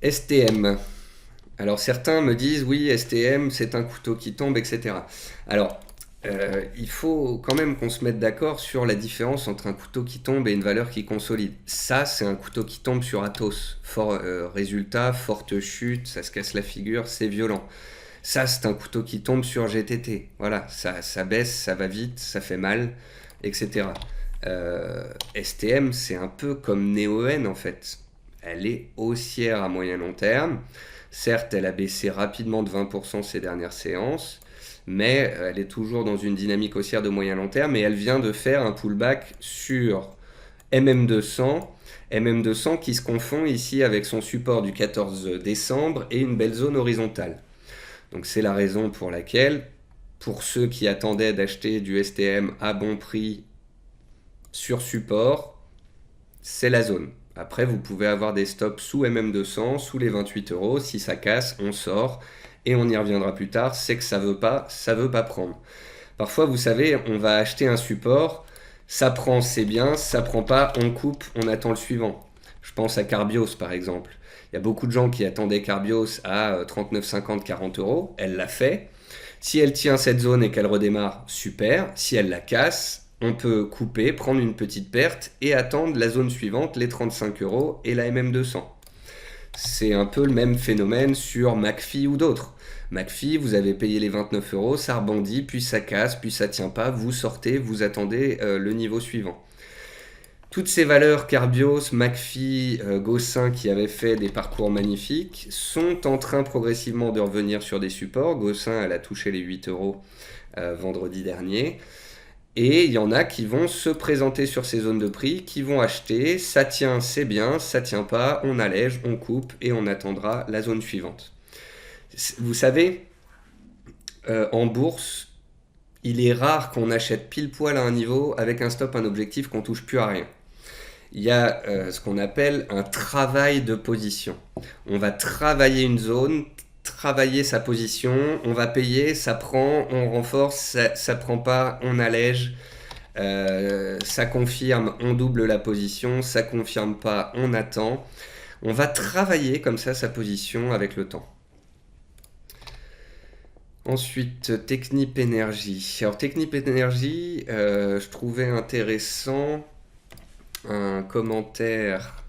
STM. Alors certains me disent, oui, STM, c'est un couteau qui tombe, etc. Alors, il faut quand même qu'on se mette d'accord sur la différence entre un couteau qui tombe et une valeur qui consolide. Ça, c'est un couteau qui tombe sur Atos. Résultat, forte chute, ça se casse la figure, c'est violent. Ça, c'est un couteau qui tombe sur GTT. Voilà, ça baisse, ça va vite, ça fait mal, etc. STM, c'est un peu comme NeoEN en fait. Elle est haussière à moyen long terme. Certes, elle a baissé rapidement de 20% ces dernières séances, mais elle est toujours dans une dynamique haussière de moyen long terme et elle vient de faire un pullback sur MM200. MM200 qui se confond ici avec son support du 14 décembre et une belle zone horizontale. Donc c'est la raison pour laquelle, pour ceux qui attendaient d'acheter du STM à bon prix sur support, c'est la zone. Après, vous pouvez avoir des stops sous MM200, sous les 28 euros. Si ça casse, on sort et on y reviendra plus tard. C'est que ça veut pas prendre. Parfois, vous savez, on va acheter un support, ça prend, c'est bien, ça prend pas, on coupe, on attend le suivant. Je pense à Carbios par exemple. Il y a beaucoup de gens qui attendaient Carbios à 39,50, 40 euros. Elle l'a fait. Si elle tient cette zone et qu'elle redémarre, super. Si elle la casse, on peut couper, prendre une petite perte et attendre la zone suivante, les 35 euros et la MM200. C'est un peu le même phénomène sur McPhee ou d'autres. McPhee, vous avez payé les 29 euros, ça rebondit, puis ça casse, puis ça tient pas, vous sortez, vous attendez le niveau suivant. Toutes ces valeurs, Carbios, McPhee, Gossin, qui avaient fait des parcours magnifiques, sont en train progressivement de revenir sur des supports. Gossin, elle a touché les 8 euros vendredi dernier. Et il y en a qui vont se présenter sur ces zones de prix, qui vont acheter, ça tient, c'est bien, ça tient pas, on allège, on coupe et on attendra la zone suivante. Vous savez, en bourse, il est rare qu'on achète pile poil à un niveau avec un stop, un objectif, qu'on touche plus à rien. Il y a ce qu'on appelle un travail de position. On va travailler une zone, travailler sa position, on va payer, ça prend, on renforce, ça prend pas, on allège, ça confirme, on double la position, ça confirme pas, on attend. On va travailler comme ça sa position avec le temps. Ensuite, Technip Energy. Alors Technip Energy, je trouvais intéressant un commentaire.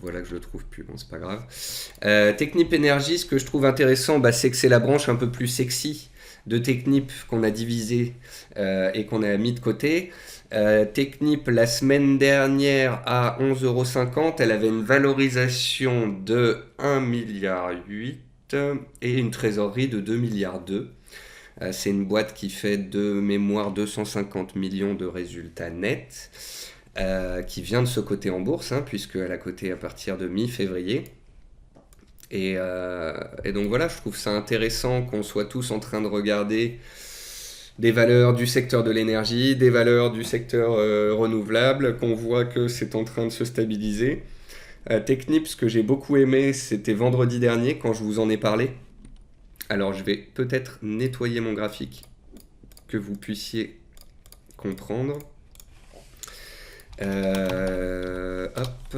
Voilà que je le trouve plus, bon c'est pas grave. Technip Energy, ce que je trouve intéressant, c'est que c'est la branche un peu plus sexy de Technip qu'on a divisé et qu'on a mis de côté. Technip, la semaine dernière, à 11,50 €, elle avait une valorisation de 1,8 milliard et une trésorerie de 2,2 milliards. C'est une boîte qui fait de mémoire 250 millions de résultats nets, qui vient de se coter en bourse, puisqu'elle a coté à partir de mi-février. Et donc voilà, je trouve ça intéressant qu'on soit tous en train de regarder des valeurs du secteur de l'énergie, des valeurs du secteur renouvelable, qu'on voit que c'est en train de se stabiliser. Technip, ce que j'ai beaucoup aimé, c'était vendredi dernier quand je vous en ai parlé. Alors je vais peut-être nettoyer mon graphique, que vous puissiez comprendre. Hop,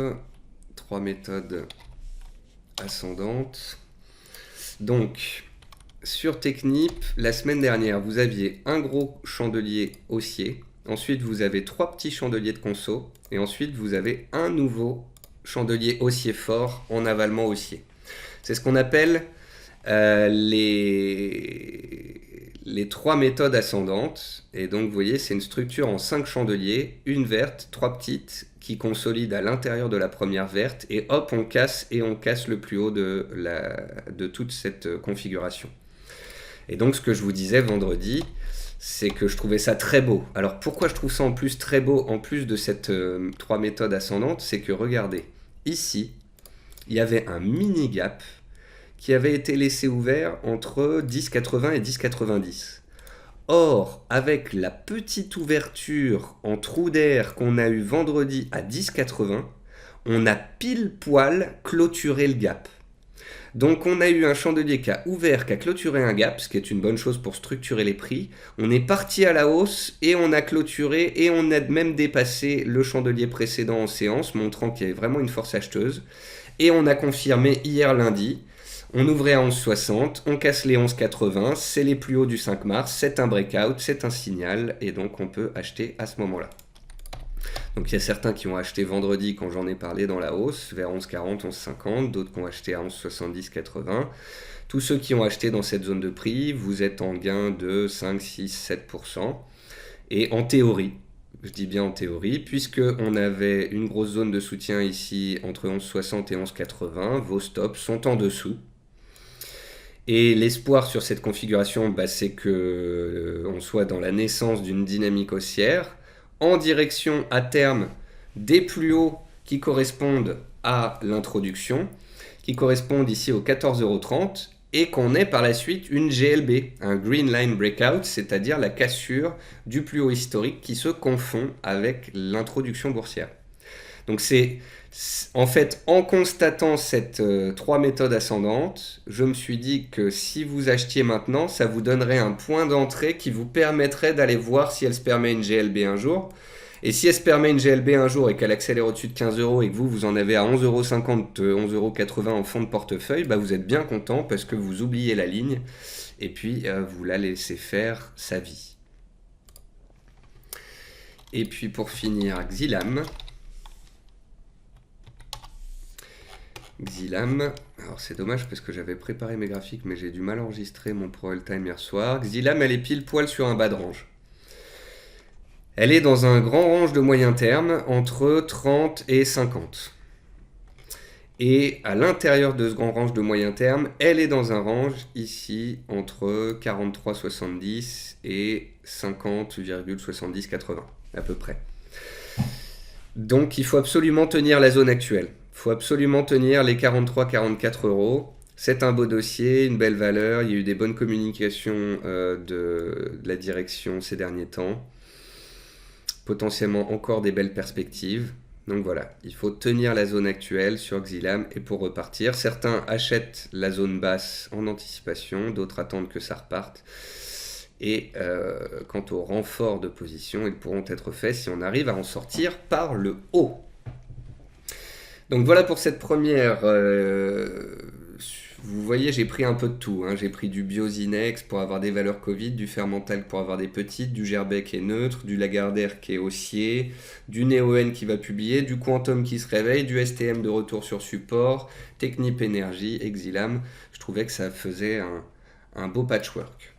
3 méthodes ascendantes. Donc, sur Technip, la semaine dernière, vous aviez un gros chandelier haussier. Ensuite, vous avez 3 petits chandeliers de conso. Et ensuite, vous avez un nouveau chandelier haussier fort en avalement haussier. C'est ce qu'on appelle les 3 méthodes ascendantes. Et donc, vous voyez, c'est une structure en 5 chandeliers, une verte, 3 petites, qui consolident à l'intérieur de la première verte. Et hop, on casse le plus haut de toute cette configuration. Et donc, ce que je vous disais vendredi, c'est que je trouvais ça très beau. Alors, pourquoi je trouve ça en plus très beau, en plus de cette 3 méthodes ascendantes, c'est que, regardez, ici, il y avait un mini gap qui avait été laissé ouvert entre 10,80 et 10,90. Or, avec la petite ouverture en trou d'air qu'on a eu vendredi à 10,80, on a pile poil clôturé le gap. Donc on a eu un chandelier qui a ouvert, qui a clôturé un gap, ce qui est une bonne chose pour structurer les prix. On est parti à la hausse et on a clôturé et on a même dépassé le chandelier précédent en séance, montrant qu'il y avait vraiment une force acheteuse. Et on a confirmé hier lundi. On ouvrait à 11,60, on casse les 11,80, c'est les plus hauts du 5 mars, c'est un breakout, c'est un signal, et donc on peut acheter à ce moment-là. Donc il y a certains qui ont acheté vendredi quand j'en ai parlé dans la hausse, vers 11,40, 11,50, d'autres qui ont acheté à 11,70, 80. Tous ceux qui ont acheté dans cette zone de prix, vous êtes en gain de 5, 6, 7%. Et en théorie, je dis bien en théorie, puisqu'on avait une grosse zone de soutien ici entre 11,60 et 11,80, vos stops sont en dessous. Et l'espoir sur cette configuration, c'est qu'on soit dans la naissance d'une dynamique haussière, en direction à terme des plus hauts qui correspondent à l'introduction, qui correspondent ici aux 14,30 €, et qu'on ait par la suite une GLB, un Green Line Breakout, c'est-à-dire la cassure du plus haut historique qui se confond avec l'introduction boursière. Donc en fait, en constatant cette 3 méthodes ascendantes, je me suis dit que si vous achetiez maintenant, ça vous donnerait un point d'entrée qui vous permettrait d'aller voir si elle se permet une GLB un jour. Et si elle se permet une GLB un jour et qu'elle accélère au-dessus de 15 euros et que vous en avez à 11,50 €, 11,80 € en fond de portefeuille, bah vous êtes bien content parce que vous oubliez la ligne et puis vous la laissez faire sa vie. Et puis pour finir, Xilam. Xilam, alors c'est dommage parce que j'avais préparé mes graphiques mais j'ai du mal enregistrer mon Pro All Time hier soir. Xilam, elle est pile poil sur un bas de range. Elle est dans un grand range de moyen terme entre 30 et 50. Et à l'intérieur de ce grand range de moyen terme, elle est dans un range ici entre 43,70 et 50,70-80 à peu près. Donc il faut absolument tenir la zone actuelle. Il faut absolument tenir les 43-44 euros. C'est un beau dossier, une belle valeur. Il y a eu des bonnes communications de la direction ces derniers temps. Potentiellement encore des belles perspectives. Donc voilà, il faut tenir la zone actuelle sur Xilam et pour repartir. Certains achètent la zone basse en anticipation, d'autres attendent que ça reparte. Et quant au renfort de position, ils pourront être faits si on arrive à en sortir par le haut. Donc voilà pour cette première. Vous voyez, j'ai pris un peu de tout. J'ai pris du Biozinex pour avoir des valeurs Covid, du Fermental pour avoir des petites, du Gerbet qui est neutre, du Lagardère qui est haussier, du Neoen qui va publier, du Quantum qui se réveille, du STM de retour sur support, Technip Energy, Xilam. Je trouvais que ça faisait un beau patchwork.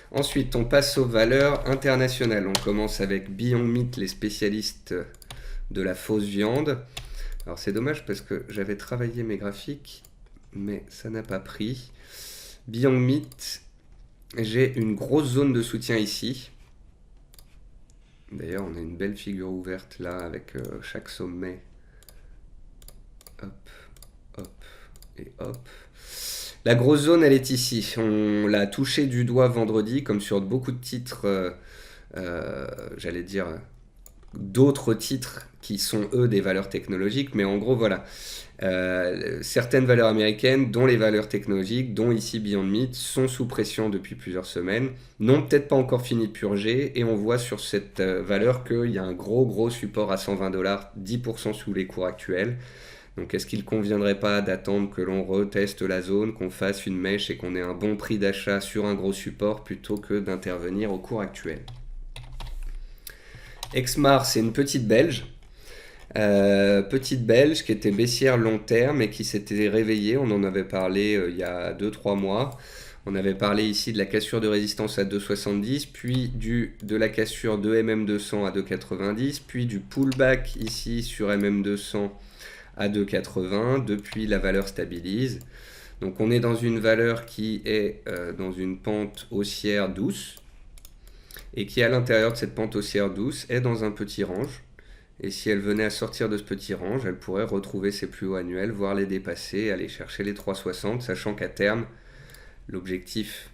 Ensuite, on passe aux valeurs internationales. On commence avec Beyond Meat, les spécialistes de la fausse viande. Alors c'est dommage parce que j'avais travaillé mes graphiques, mais ça n'a pas pris. Beyond Meat, j'ai une grosse zone de soutien ici. D'ailleurs, on a une belle figure ouverte là avec chaque sommet. Hop, hop et hop. La grosse zone, elle est ici. On l'a touché du doigt vendredi, comme sur beaucoup de titres, j'allais dire d'autres titres qui sont eux des valeurs technologiques, mais en gros voilà, certaines valeurs américaines, dont les valeurs technologiques, dont ici Beyond Meat, sont sous pression depuis plusieurs semaines, n'ont peut-être pas encore fini de purger, et on voit sur cette valeur qu'il y a un gros support à 120 $, 10% sous les cours actuels. Donc est-ce qu'il ne conviendrait pas d'attendre que l'on reteste la zone, qu'on fasse une mèche et qu'on ait un bon prix d'achat sur un gros support plutôt que d'intervenir au cours actuel? Exmar, c'est une petite belge. Petite belge qui était baissière long terme et qui s'était réveillée. On en avait parlé il y a 2-3 mois. On avait parlé ici de la cassure de résistance à 2,70, puis de la cassure de MM200 à 2,90, puis du pullback ici sur MM200 à 2,80. Depuis, la valeur stabilise. Donc on est dans une valeur qui est dans une pente haussière douce et qui à l'intérieur de cette pente haussière douce est dans un petit range. Et si elle venait à sortir de ce petit range, elle pourrait retrouver ses plus hauts annuels, voire les dépasser, aller chercher les 3,60, sachant qu'à terme, l'objectif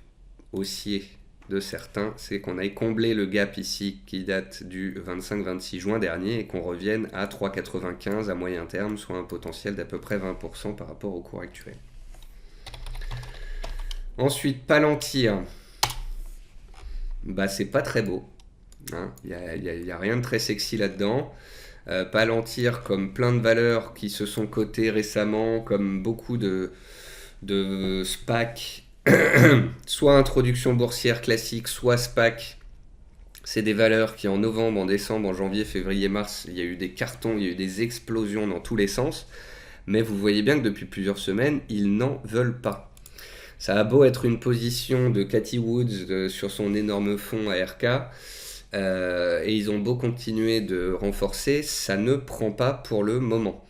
haussier de certains, c'est qu'on aille combler le gap ici qui date du 25-26 juin dernier et qu'on revienne à 3,95 à moyen terme, soit un potentiel d'à peu près 20% par rapport au cours actuel. Ensuite, Palantir, bah c'est pas très beau. Il n'y a rien de très sexy là-dedans. Palantir, comme plein de valeurs qui se sont cotées récemment, comme beaucoup de SPAC, soit introduction boursière classique, soit SPAC, c'est des valeurs qui en novembre, en décembre, en janvier, février, mars, il y a eu des cartons, il y a eu des explosions dans tous les sens, mais vous voyez bien que depuis plusieurs semaines, ils n'en veulent pas. Ça a beau être une position de Cathy Woods sur son énorme fonds ARK, et ils ont beau continuer de renforcer, ça ne prend pas pour le moment.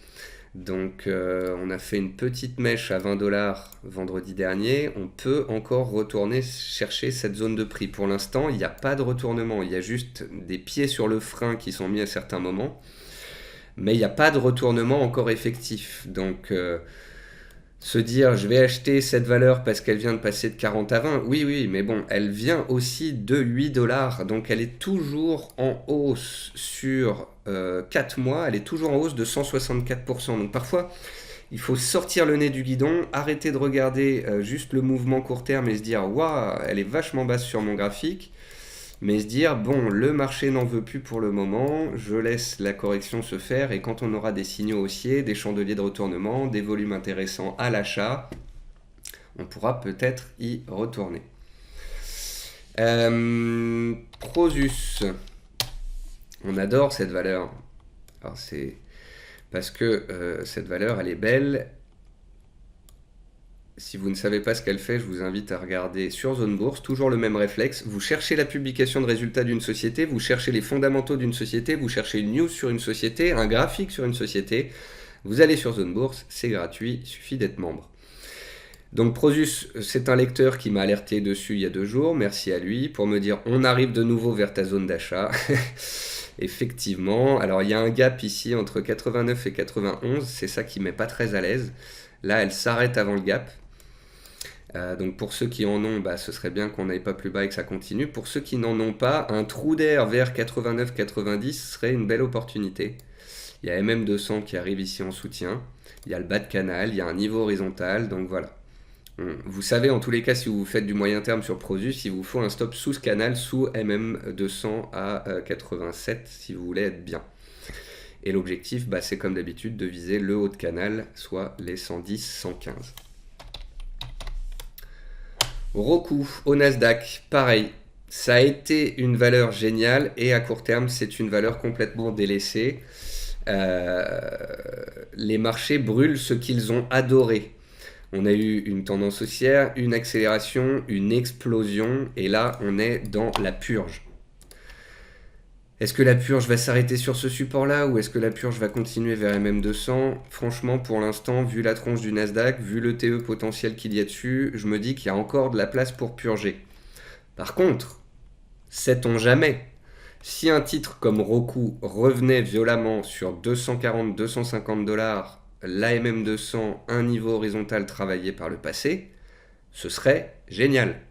Donc on a fait une petite mèche à 20 $ vendredi dernier, on peut encore retourner chercher cette zone de prix. Pour l'instant, il n'y a pas de retournement, il y a juste des pieds sur le frein qui sont mis à certains moments, mais il n'y a pas de retournement encore effectif. Donc Se dire je vais acheter cette valeur parce qu'elle vient de passer de 40 à 20, oui, oui, mais bon, elle vient aussi de 8 dollars, donc elle est toujours en hausse sur 4 mois, elle est toujours en hausse de 164%. Donc parfois, il faut sortir le nez du guidon, arrêter de regarder juste le mouvement court terme et se dire waouh, elle est vachement basse sur mon graphique, mais se dire bon, le marché n'en veut plus pour le moment, je laisse la correction se faire et quand on aura des signaux haussiers, des chandeliers de retournement, des volumes intéressants à l'achat, on pourra peut-être y retourner. Prosus, on adore cette valeur. Alors c'est parce que cette valeur elle est belle. Si vous ne savez pas ce qu'elle fait, je vous invite à regarder sur Zone Bourse, toujours le même réflexe. Vous cherchez la publication de résultats d'une société, vous cherchez les fondamentaux d'une société, vous cherchez une news sur une société, un graphique sur une société. Vous allez sur Zone Bourse, c'est gratuit, il suffit d'être membre. Donc Prosus, c'est un lecteur qui m'a alerté dessus il y a 2 jours, merci à lui, pour me dire on arrive de nouveau vers ta zone d'achat. Effectivement, alors il y a un gap ici entre 89 et 91, c'est ça qui ne met pas très à l'aise. Là, elle s'arrête avant le gap. Donc pour ceux qui en ont, ce serait bien qu'on n'aille pas plus bas et que ça continue. Pour ceux qui n'en ont pas, un trou d'air vers 89-90 serait une belle opportunité. Il y a MM200 qui arrive ici en soutien. Il y a le bas de canal, il y a un niveau horizontal. Donc voilà. Vous savez en tous les cas si vous faites du moyen terme sur Prosus, il vous faut un stop sous ce canal, sous MM200 à 87 si vous voulez être bien. Et l'objectif, c'est comme d'habitude de viser le haut de canal, soit les 110-115. Roku au Nasdaq, pareil, ça a été une valeur géniale et à court terme c'est une valeur complètement délaissée. Les marchés brûlent ce qu'ils ont adoré. On a eu une tendance haussière, une accélération, une explosion et là on est dans la purge. Est-ce que la purge va s'arrêter sur ce support-là ou est-ce que la purge va continuer vers MM200 ? Franchement, pour l'instant, vu la tronche du Nasdaq, vu le TE potentiel qu'il y a dessus, je me dis qu'il y a encore de la place pour purger. Par contre, sait-on jamais, si un titre comme Roku revenait violemment sur 240-250 dollars, l'AMM200, un niveau horizontal travaillé par le passé, ce serait génial.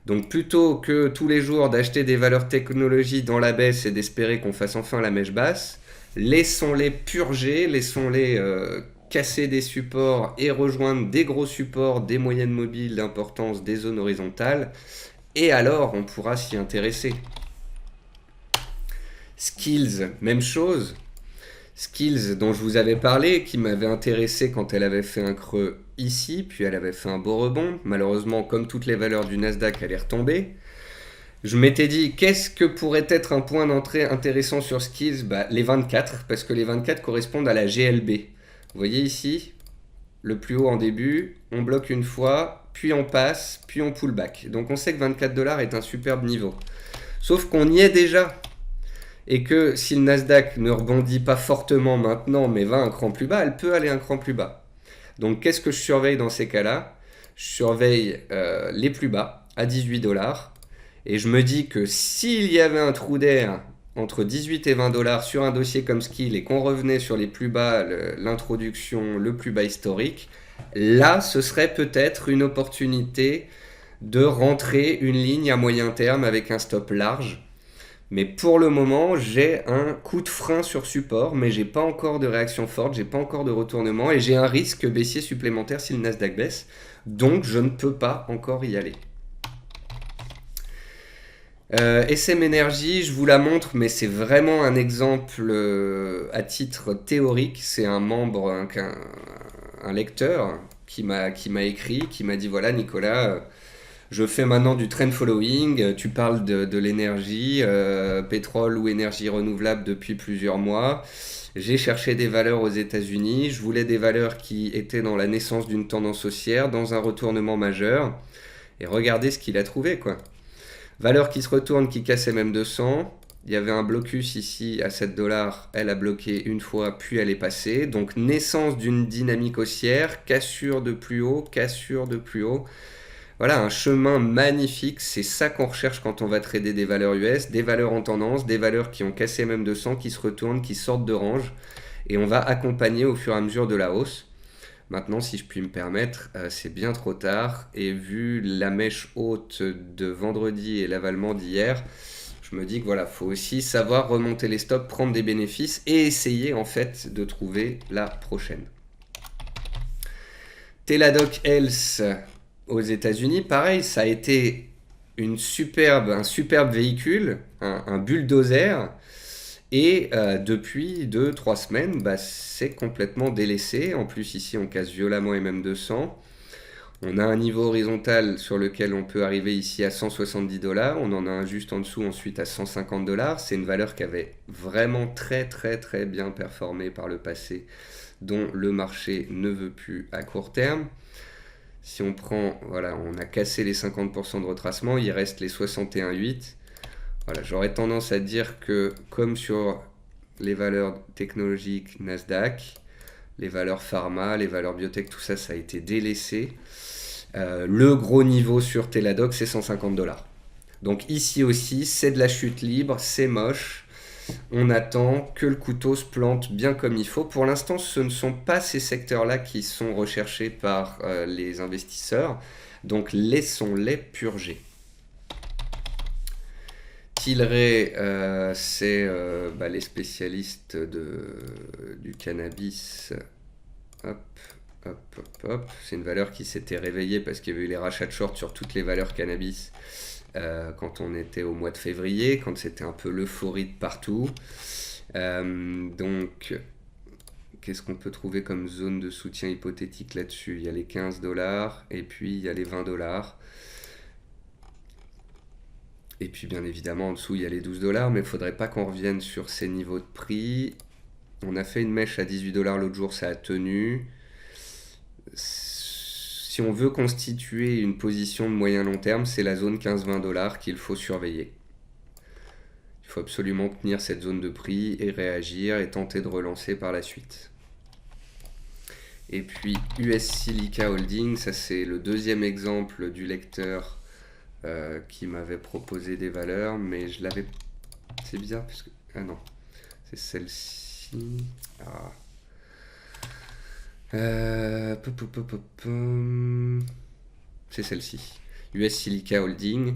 Donc plutôt que tous les jours d'acheter des valeurs technologie dans la baisse et d'espérer qu'on fasse enfin la mèche basse, laissons-les purger, laissons-les casser des supports et rejoindre des gros supports, des moyennes mobiles d'importance, des zones horizontales, et alors on pourra s'y intéresser. Skills, même chose. Skills dont je vous avais parlé, qui m'avait intéressé quand elle avait fait un creux ici, puis elle avait fait un beau rebond. Malheureusement, comme toutes les valeurs du Nasdaq, elle est retombée. Je m'étais dit, qu'est-ce que pourrait être un point d'entrée intéressant sur Skills ? Les 24, parce que les 24 correspondent à la GLB. Vous voyez ici, le plus haut en début, on bloque une fois, puis on passe, puis on pull back. Donc on sait que 24 $ est un superbe niveau. Sauf qu'on y est déjà. Et que si le Nasdaq ne rebondit pas fortement maintenant, mais va un cran plus bas, elle peut aller un cran plus bas. Donc qu'est-ce que je surveille dans ces cas-là ? Je surveille les plus bas à 18 $. Et je me dis que s'il y avait un trou d'air entre 18 et 20 $ sur un dossier comme Skill et qu'on revenait sur les plus bas, l'introduction, le plus bas historique, là ce serait peut-être une opportunité de rentrer une ligne à moyen terme avec un stop large. Mais pour le moment, j'ai un coup de frein sur support, mais j'ai pas encore de réaction forte, j'ai pas encore de retournement et j'ai un risque baissier supplémentaire si le Nasdaq baisse. Donc je ne peux pas encore y aller. SM Energy, je vous la montre, mais c'est vraiment un exemple à titre théorique. C'est un membre, un lecteur qui m'a écrit, qui m'a dit voilà Nicolas, je fais maintenant du trend following, tu parles de l'énergie, pétrole ou énergie renouvelable depuis plusieurs mois. J'ai cherché des valeurs aux États-Unis, je voulais des valeurs qui étaient dans la naissance d'une tendance haussière, dans un retournement majeur. Et regardez ce qu'il a trouvé, quoi. Valeur qui se retourne, qui casse MM200. Il y avait un blocus ici à 7 $, elle a bloqué une fois, puis elle est passée. Donc naissance d'une dynamique haussière, cassure de plus haut, cassure de plus haut. Voilà, un chemin magnifique, c'est ça qu'on recherche quand on va trader des valeurs US, des valeurs en tendance, des valeurs qui ont cassé MM200, qui se retournent, qui sortent de range, et on va accompagner au fur et à mesure de la hausse. Maintenant, si je puis me permettre, c'est bien trop tard. Et vu la mèche haute de vendredi et l'avalement d'hier, je me dis que voilà, faut aussi savoir remonter les stops, prendre des bénéfices et essayer en fait de trouver la prochaine. Teladoc Health aux États-Unis, pareil, ça a été un superbe véhicule, un bulldozer. Et depuis 2-3 semaines, bah, c'est complètement délaissé. En plus, ici, on casse violemment MM200. On a un niveau horizontal sur lequel on peut arriver ici à 170 $. On en a un juste en dessous ensuite à 150 $. C'est une valeur qui avait vraiment très très très bien performé par le passé, dont le marché ne veut plus à court terme. Si on prend, voilà, on a cassé les 50% de retracement, il reste les 61,8. Voilà, j'aurais tendance à dire que comme sur les valeurs technologiques Nasdaq, les valeurs pharma, les valeurs biotech, tout ça, ça a été délaissé. Le gros niveau sur Teladoc, c'est 150 $. Donc ici aussi, c'est de la chute libre, c'est moche. On attend que le couteau se plante bien comme il faut. Pour l'instant, ce ne sont pas ces secteurs-là qui sont recherchés par les investisseurs. Donc laissons-les purger. Tilray, c'est les spécialistes du cannabis. Hop, hop, hop, hop. C'est une valeur qui s'était réveillée parce qu'il y avait eu les rachats de short sur toutes les valeurs cannabis quand on était au mois de février, quand c'était un peu l'euphorie de partout. Donc, qu'est-ce qu'on peut trouver comme zone de soutien hypothétique là-dessus? Il y a les 15 $ et puis il y a les 20 $. Et puis bien évidemment en dessous il y a les 12 $, mais il ne faudrait pas qu'on revienne sur ces niveaux de prix. On a fait une mèche à 18 $ l'autre jour, ça a tenu. Si on veut constituer une position de moyen long terme, c'est la zone 15-20 $ qu'il faut surveiller. Il faut absolument tenir cette zone de prix et réagir et tenter de relancer par la suite. Et puis US Silica Holding, ça c'est le deuxième exemple du lecteur qui m'avait proposé des valeurs, mais je l'avais... C'est bizarre puisque... Ah non, c'est celle-ci. Ah. C'est celle-ci. US Silica Holding.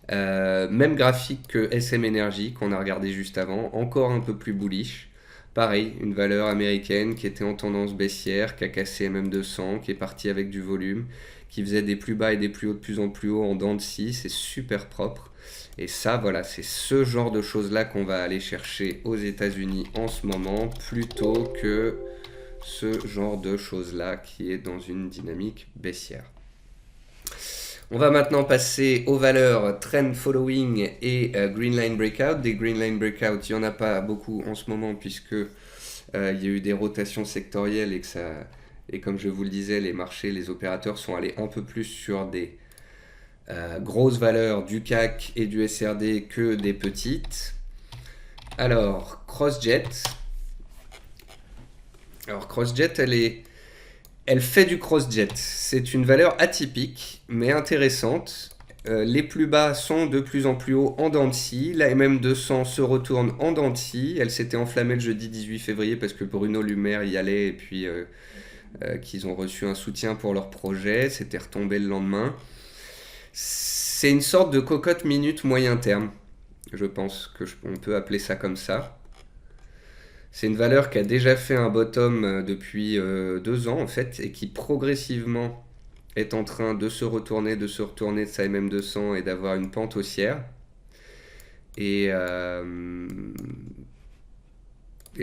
Même graphique que SM Energy qu'on a regardé juste avant, encore un peu plus bullish. Pareil, une valeur américaine qui était en tendance baissière, qui a cassé MM200, qui est partie avec du volume, qui faisait des plus bas et des plus hauts de plus en plus haut en dents de scie, c'est super propre. Et ça, voilà, c'est ce genre de choses-là qu'on va aller chercher aux États-Unis en ce moment, plutôt que ce genre de choses-là qui est dans une dynamique baissière. On va maintenant passer aux valeurs Trend Following et Green Line Breakout. Des Green Line Breakout, il n'y en a pas beaucoup en ce moment puisque il y a eu des rotations sectorielles et comme je vous le disais, les marchés, les opérateurs sont allés un peu plus sur des grosses valeurs du CAC et du SRD que des petites. Alors, CrossJet. Alors, CrossJet, elle fait du cross-jet. C'est une valeur atypique, mais intéressante. Les plus bas sont de plus en plus hauts en dents de scie. La MM200 se retourne en dents de scie. Elle s'était enflammée le jeudi 18 février parce que Bruno Le Maire y allait et puis qu'ils ont reçu un soutien pour leur projet. C'était retombé le lendemain. C'est une sorte de cocotte minute moyen terme. Je pense qu'on peut appeler ça comme ça. C'est une valeur qui a déjà fait un bottom depuis 2 ans en fait et qui progressivement est en train de se retourner de sa MM200 et d'avoir une pente haussière. Et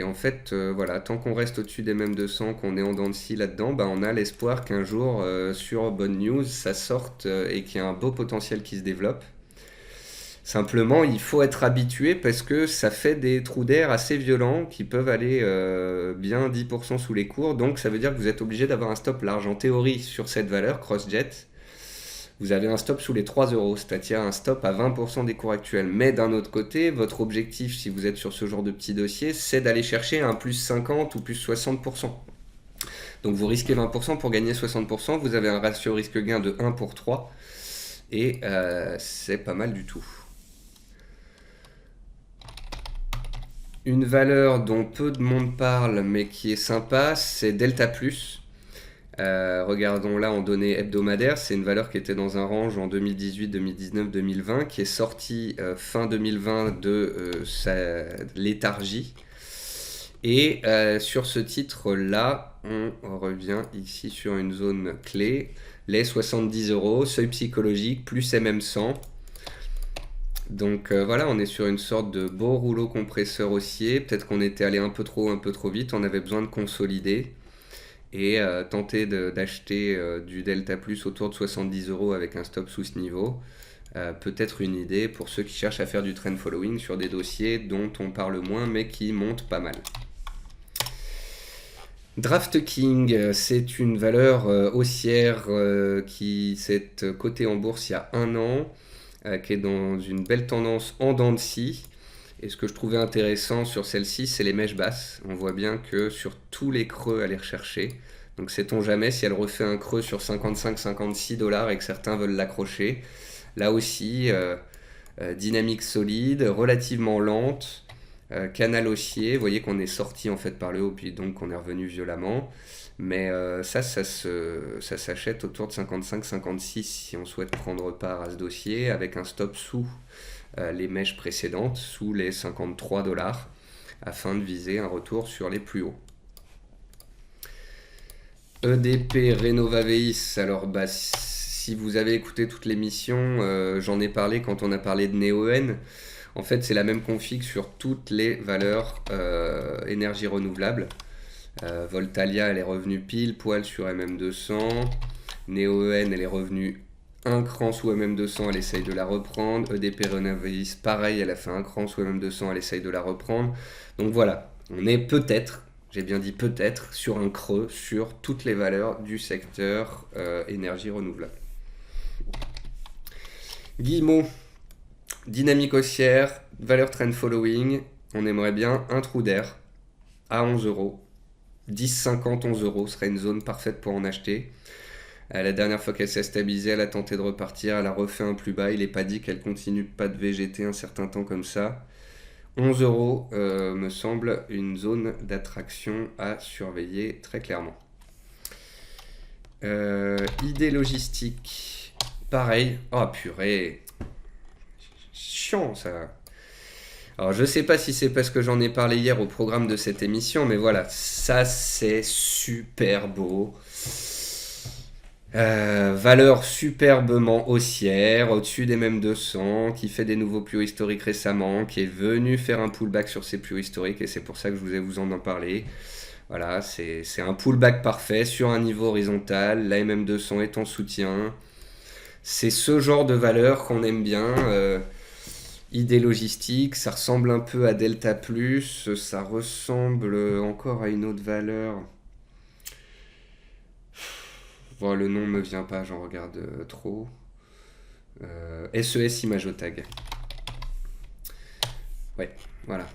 en fait, voilà, tant qu'on reste au-dessus des MM200, qu'on est en dents de scie là-dedans, bah, on a l'espoir qu'un jour, sur Bonne News, ça sorte et qu'il y a un beau potentiel qui se développe. Simplement, il faut être habitué parce que ça fait des trous d'air assez violents qui peuvent aller bien 10% sous les cours. Donc, ça veut dire que vous êtes obligé d'avoir un stop large. En théorie, sur cette valeur, CrossJet, vous avez un stop sous les 3 €, c'est-à-dire un stop à 20% des cours actuels. Mais d'un autre côté, votre objectif, si vous êtes sur ce genre de petit dossier, c'est d'aller chercher un plus 50 ou plus 60%. Donc, vous risquez 20% pour gagner 60%. Vous avez un ratio risque-gain de 1 pour 3. Et c'est pas mal du tout. Une valeur dont peu de monde parle mais qui est sympa, c'est Delta Plus. Regardons là en données hebdomadaires, c'est une valeur qui était dans un range en 2018, 2019, 2020, qui est sortie fin 2020 de sa léthargie. Et sur ce titre-là, on revient ici sur une zone clé, les 70 euros, seuil psychologique, plus MM100. Donc voilà, on est sur une sorte de beau rouleau compresseur haussier. Peut-être qu'on était allé un peu trop vite, on avait besoin de consolider et tenter d'acheter du Delta Plus autour de 70 euros avec un stop sous ce niveau. Peut-être une idée pour ceux qui cherchent à faire du trend following sur des dossiers dont on parle moins mais qui montent pas mal. DraftKings, c'est une valeur haussière qui s'est cotée en bourse il y a un an, qui est dans une belle tendance en dents de scie. Et ce que je trouvais intéressant sur celle-ci, c'est les mèches basses. On voit bien que sur tous les creux, elle est recherchée. Donc sait-on jamais si elle refait un creux sur 55-56 dollars et que certains veulent l'accrocher. Là aussi, dynamique solide, relativement lente. Canal haussier, vous voyez qu'on est sorti en fait par le haut, puis donc on est revenu violemment. Mais ça s'achète autour de 55-56 si on souhaite prendre part à ce dossier, avec un stop sous les mèches précédentes, sous les 53 dollars, afin de viser un retour sur les plus hauts. EDP Renovaveis, alors si vous avez écouté toute l'émission, j'en ai parlé quand on a parlé de NeoN. En fait, c'est la même config sur toutes les valeurs énergie renouvelable. Voltalia, elle est revenue pile poil sur MM200. NeoN, elle est revenue un cran sous MM200, elle essaye de la reprendre. EDP Renovaveis, pareil, elle a fait un cran sous MM200, elle essaye de la reprendre. Donc voilà, on est peut-être, j'ai bien dit peut-être, sur un creux sur toutes les valeurs du secteur énergie renouvelable. Guillemot. Dynamique haussière, valeur trend following, on aimerait bien un trou d'air à 11 euros. 10,50, 11 euros serait une zone parfaite pour en acheter. La dernière fois qu'elle s'est stabilisée, elle a tenté de repartir, elle a refait un plus bas. Il n'est pas dit qu'elle continue pas de végéter un certain temps comme ça. 11 euros me semble une d'attraction à surveiller très clairement. Idée logistique, pareil. Oh purée, chiant ça. Alors je sais pas si c'est parce que j'en ai parlé hier au programme de cette émission, mais voilà, ça c'est super beau. Valeur superbement haussière, au-dessus des mêmes 200, qui fait des nouveaux plus hauts historiques récemment, qui est venu faire un pullback sur ses plus hauts historiques, et c'est pour ça que je voulais vous en parler. Voilà, c'est un pullback parfait sur un niveau horizontal, la MM200 est en soutien. C'est ce genre de valeur qu'on aime bien. Idée logistique, ça ressemble un peu à Delta Plus, ça ressemble encore à une autre valeur. Bon, le nom me vient pas, j'en regarde trop. SES Imagotag. Ouais, voilà.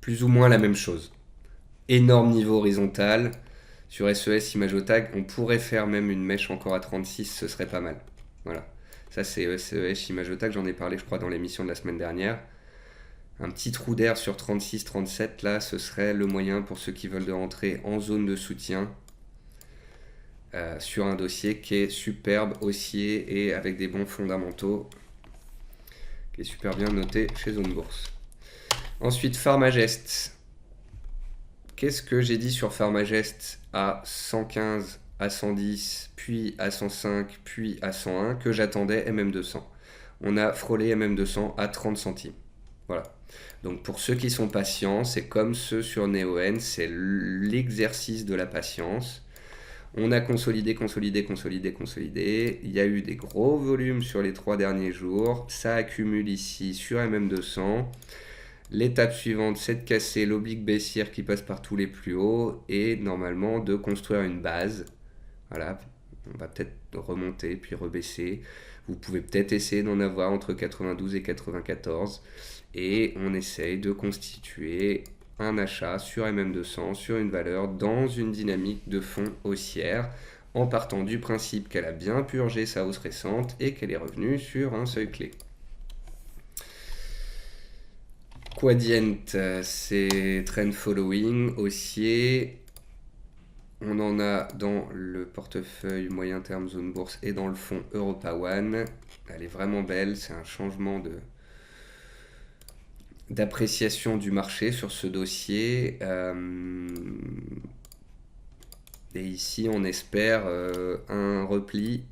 Plus ou moins la même chose. Énorme niveau horizontal. Sur SES Imagotag, on pourrait faire même une mèche encore à 36, ce serait pas mal. Voilà. Ça, c'est SES Imagotag, j'en ai parlé, je crois, dans l'émission de la semaine dernière. Un petit trou d'air sur 36-37, là, ce serait le moyen pour ceux qui veulent de rentrer en zone de soutien sur un dossier qui est superbe, haussier et avec des bons fondamentaux, qui est super bien noté chez Zone Bourse. Ensuite, Pharmagest. Qu'est-ce que j'ai dit sur Pharmagest à 115, à 110, puis à 105, puis à 101, que j'attendais MM200. On a frôlé MM200 à 30 centimes. Voilà. Donc pour ceux qui sont patients, c'est comme ceux sur NeoN, c'est l'exercice de la patience. On a consolidé. Il y a eu des gros volumes sur les 3 derniers jours. Ça accumule ici sur MM200. L'étape suivante, c'est de casser l'oblique baissière qui passe par tous les plus hauts et normalement de construire une base. Voilà, on va peut-être remonter puis rebaisser. Vous pouvez peut-être essayer d'en avoir entre 92 et 94 et on essaye de constituer un achat sur MM200, sur une valeur dans une dynamique de fond haussière en partant du principe qu'elle a bien purgé sa hausse récente et qu'elle est revenue sur un seuil clé. Quadient, c'est trend following, haussier, On en a dans le portefeuille moyen terme zone bourse et dans le fonds Europa One. Elle est vraiment belle, c'est un changement d'appréciation du marché sur ce dossier. Et ici, on espère un repli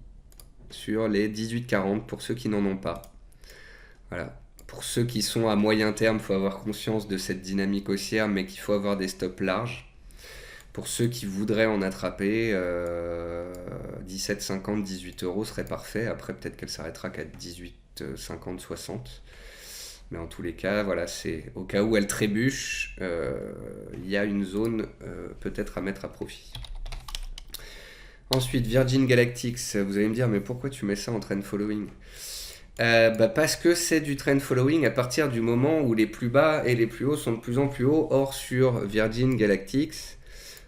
sur les 18,40 pour ceux qui n'en ont pas. Voilà. Pour ceux qui sont à moyen terme, il faut avoir conscience de cette dynamique haussière, mais qu'il faut avoir des stops larges. Pour ceux qui voudraient en attraper, 17,50, 18 euros serait parfait. Après, peut-être qu'elle s'arrêtera qu'à 18,50, 60. Mais en tous les cas, voilà, c'est au cas où elle trébuche, il y a une zone peut-être à mettre à profit. Ensuite, Virgin Galactic, vous allez me dire, mais pourquoi tu mets ça en trend following? Parce que c'est du trend following à partir du moment où les plus bas et les plus hauts sont de plus en plus hauts. Or, sur Virgin Galactic,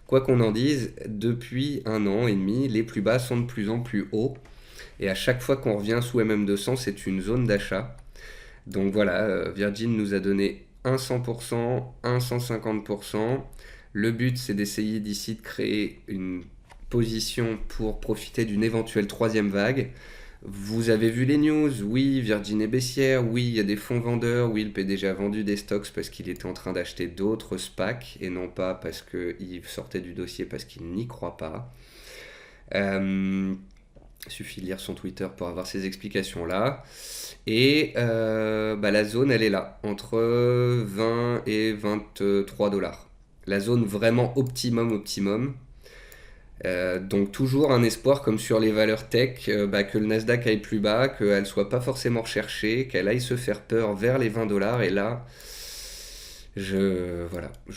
quoi qu'on en dise, depuis 1 an et demi, les plus bas sont de plus en plus hauts. Et à chaque fois qu'on revient sous MM200, c'est une zone d'achat. Donc voilà, Virgin nous a donné un 100%, un 150%. Le but, c'est d'essayer d'ici de créer une position pour profiter d'une éventuelle troisième vague. Vous avez vu les news, oui, Virgin est baissière, oui, il y a des fonds vendeurs, oui, le PDG a vendu des stocks parce qu'il était en train d'acheter d'autres SPAC et non pas parce qu'il sortait du dossier parce qu'il n'y croit pas. Il suffit de lire son Twitter pour avoir ces explications-là. Et la zone, elle est là, entre 20 et 23 dollars. La zone vraiment optimum. Donc toujours un espoir comme sur les valeurs tech, que le Nasdaq aille plus bas, qu'elle ne soit pas forcément recherchée, qu'elle aille se faire peur vers les 20 dollars. Et là, je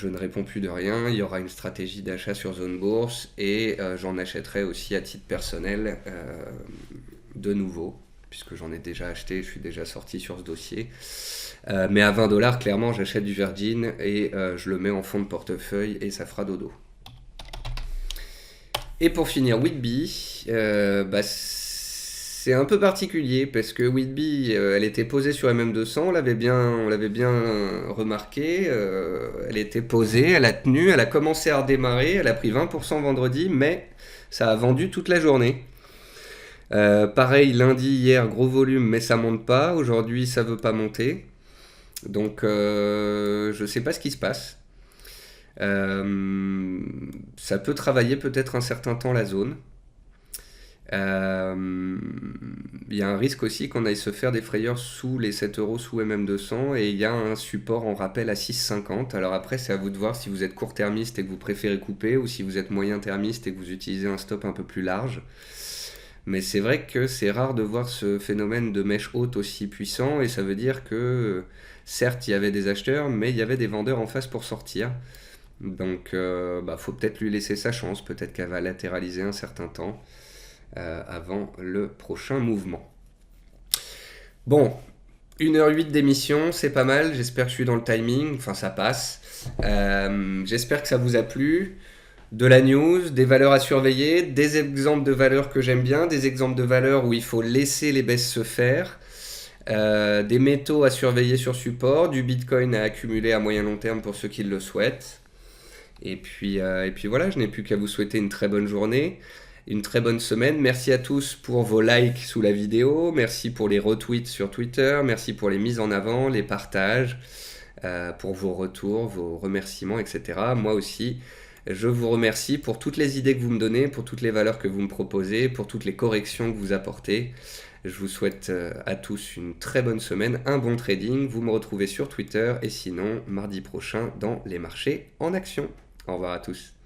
ne réponds plus de rien. Il y aura une stratégie d'achat sur zone bourse et j'en achèterai aussi à titre personnel de nouveau, puisque j'en ai déjà acheté, je suis déjà sorti sur ce dossier. Mais à 20 dollars, clairement, j'achète du Virgin et je le mets en fond de portefeuille et ça fera dodo. Et pour finir, Whitby, c'est un peu particulier parce que Whitby, elle était posée sur MM200, on l'avait bien remarqué, elle était posée, elle a tenu, elle a commencé à redémarrer, elle a pris 20% vendredi, mais ça a vendu toute la journée. Pareil, lundi, hier, gros volume, mais ça monte pas. Aujourd'hui, ça veut pas monter. Donc, je sais pas ce qui se passe. Ça peut travailler peut-être un certain temps la zone. Il y a un risque aussi qu'on aille se faire des frayeurs sous les 7 euros sous MM200 et il y a un support en rappel à 6,50. Alors après, c'est à vous de voir si vous êtes court-termiste et que vous préférez couper ou si vous êtes moyen-termiste et que vous utilisez un stop un peu plus large. Mais c'est vrai que c'est rare de voir ce phénomène de mèche haute aussi puissant et ça veut dire que certes il y avait des acheteurs mais il y avait des vendeurs en face pour sortir. Donc faut peut-être lui laisser sa chance, peut-être qu'elle va latéraliser un certain temps avant le prochain mouvement. Bon, 1h08 d'émission, c'est pas mal, j'espère que je suis dans le timing, enfin ça passe. J'espère que ça vous a plu. De la news, des valeurs à surveiller, des exemples de valeurs que j'aime bien, des exemples de valeurs où il faut laisser les baisses se faire, des métaux à surveiller sur support, du Bitcoin à accumuler à moyen long terme pour ceux qui le souhaitent. Et puis voilà, je n'ai plus qu'à vous souhaiter une très bonne journée, une très bonne semaine. Merci à tous pour vos likes sous la vidéo, merci pour les retweets sur Twitter, merci pour les mises en avant, les partages, pour vos retours, vos remerciements, etc. Moi aussi, je vous remercie pour toutes les idées que vous me donnez, pour toutes les valeurs que vous me proposez, pour toutes les corrections que vous apportez. Je vous souhaite à tous une très bonne semaine, un bon trading. Vous me retrouvez sur Twitter et sinon mardi prochain dans les marchés en action. Au revoir à tous.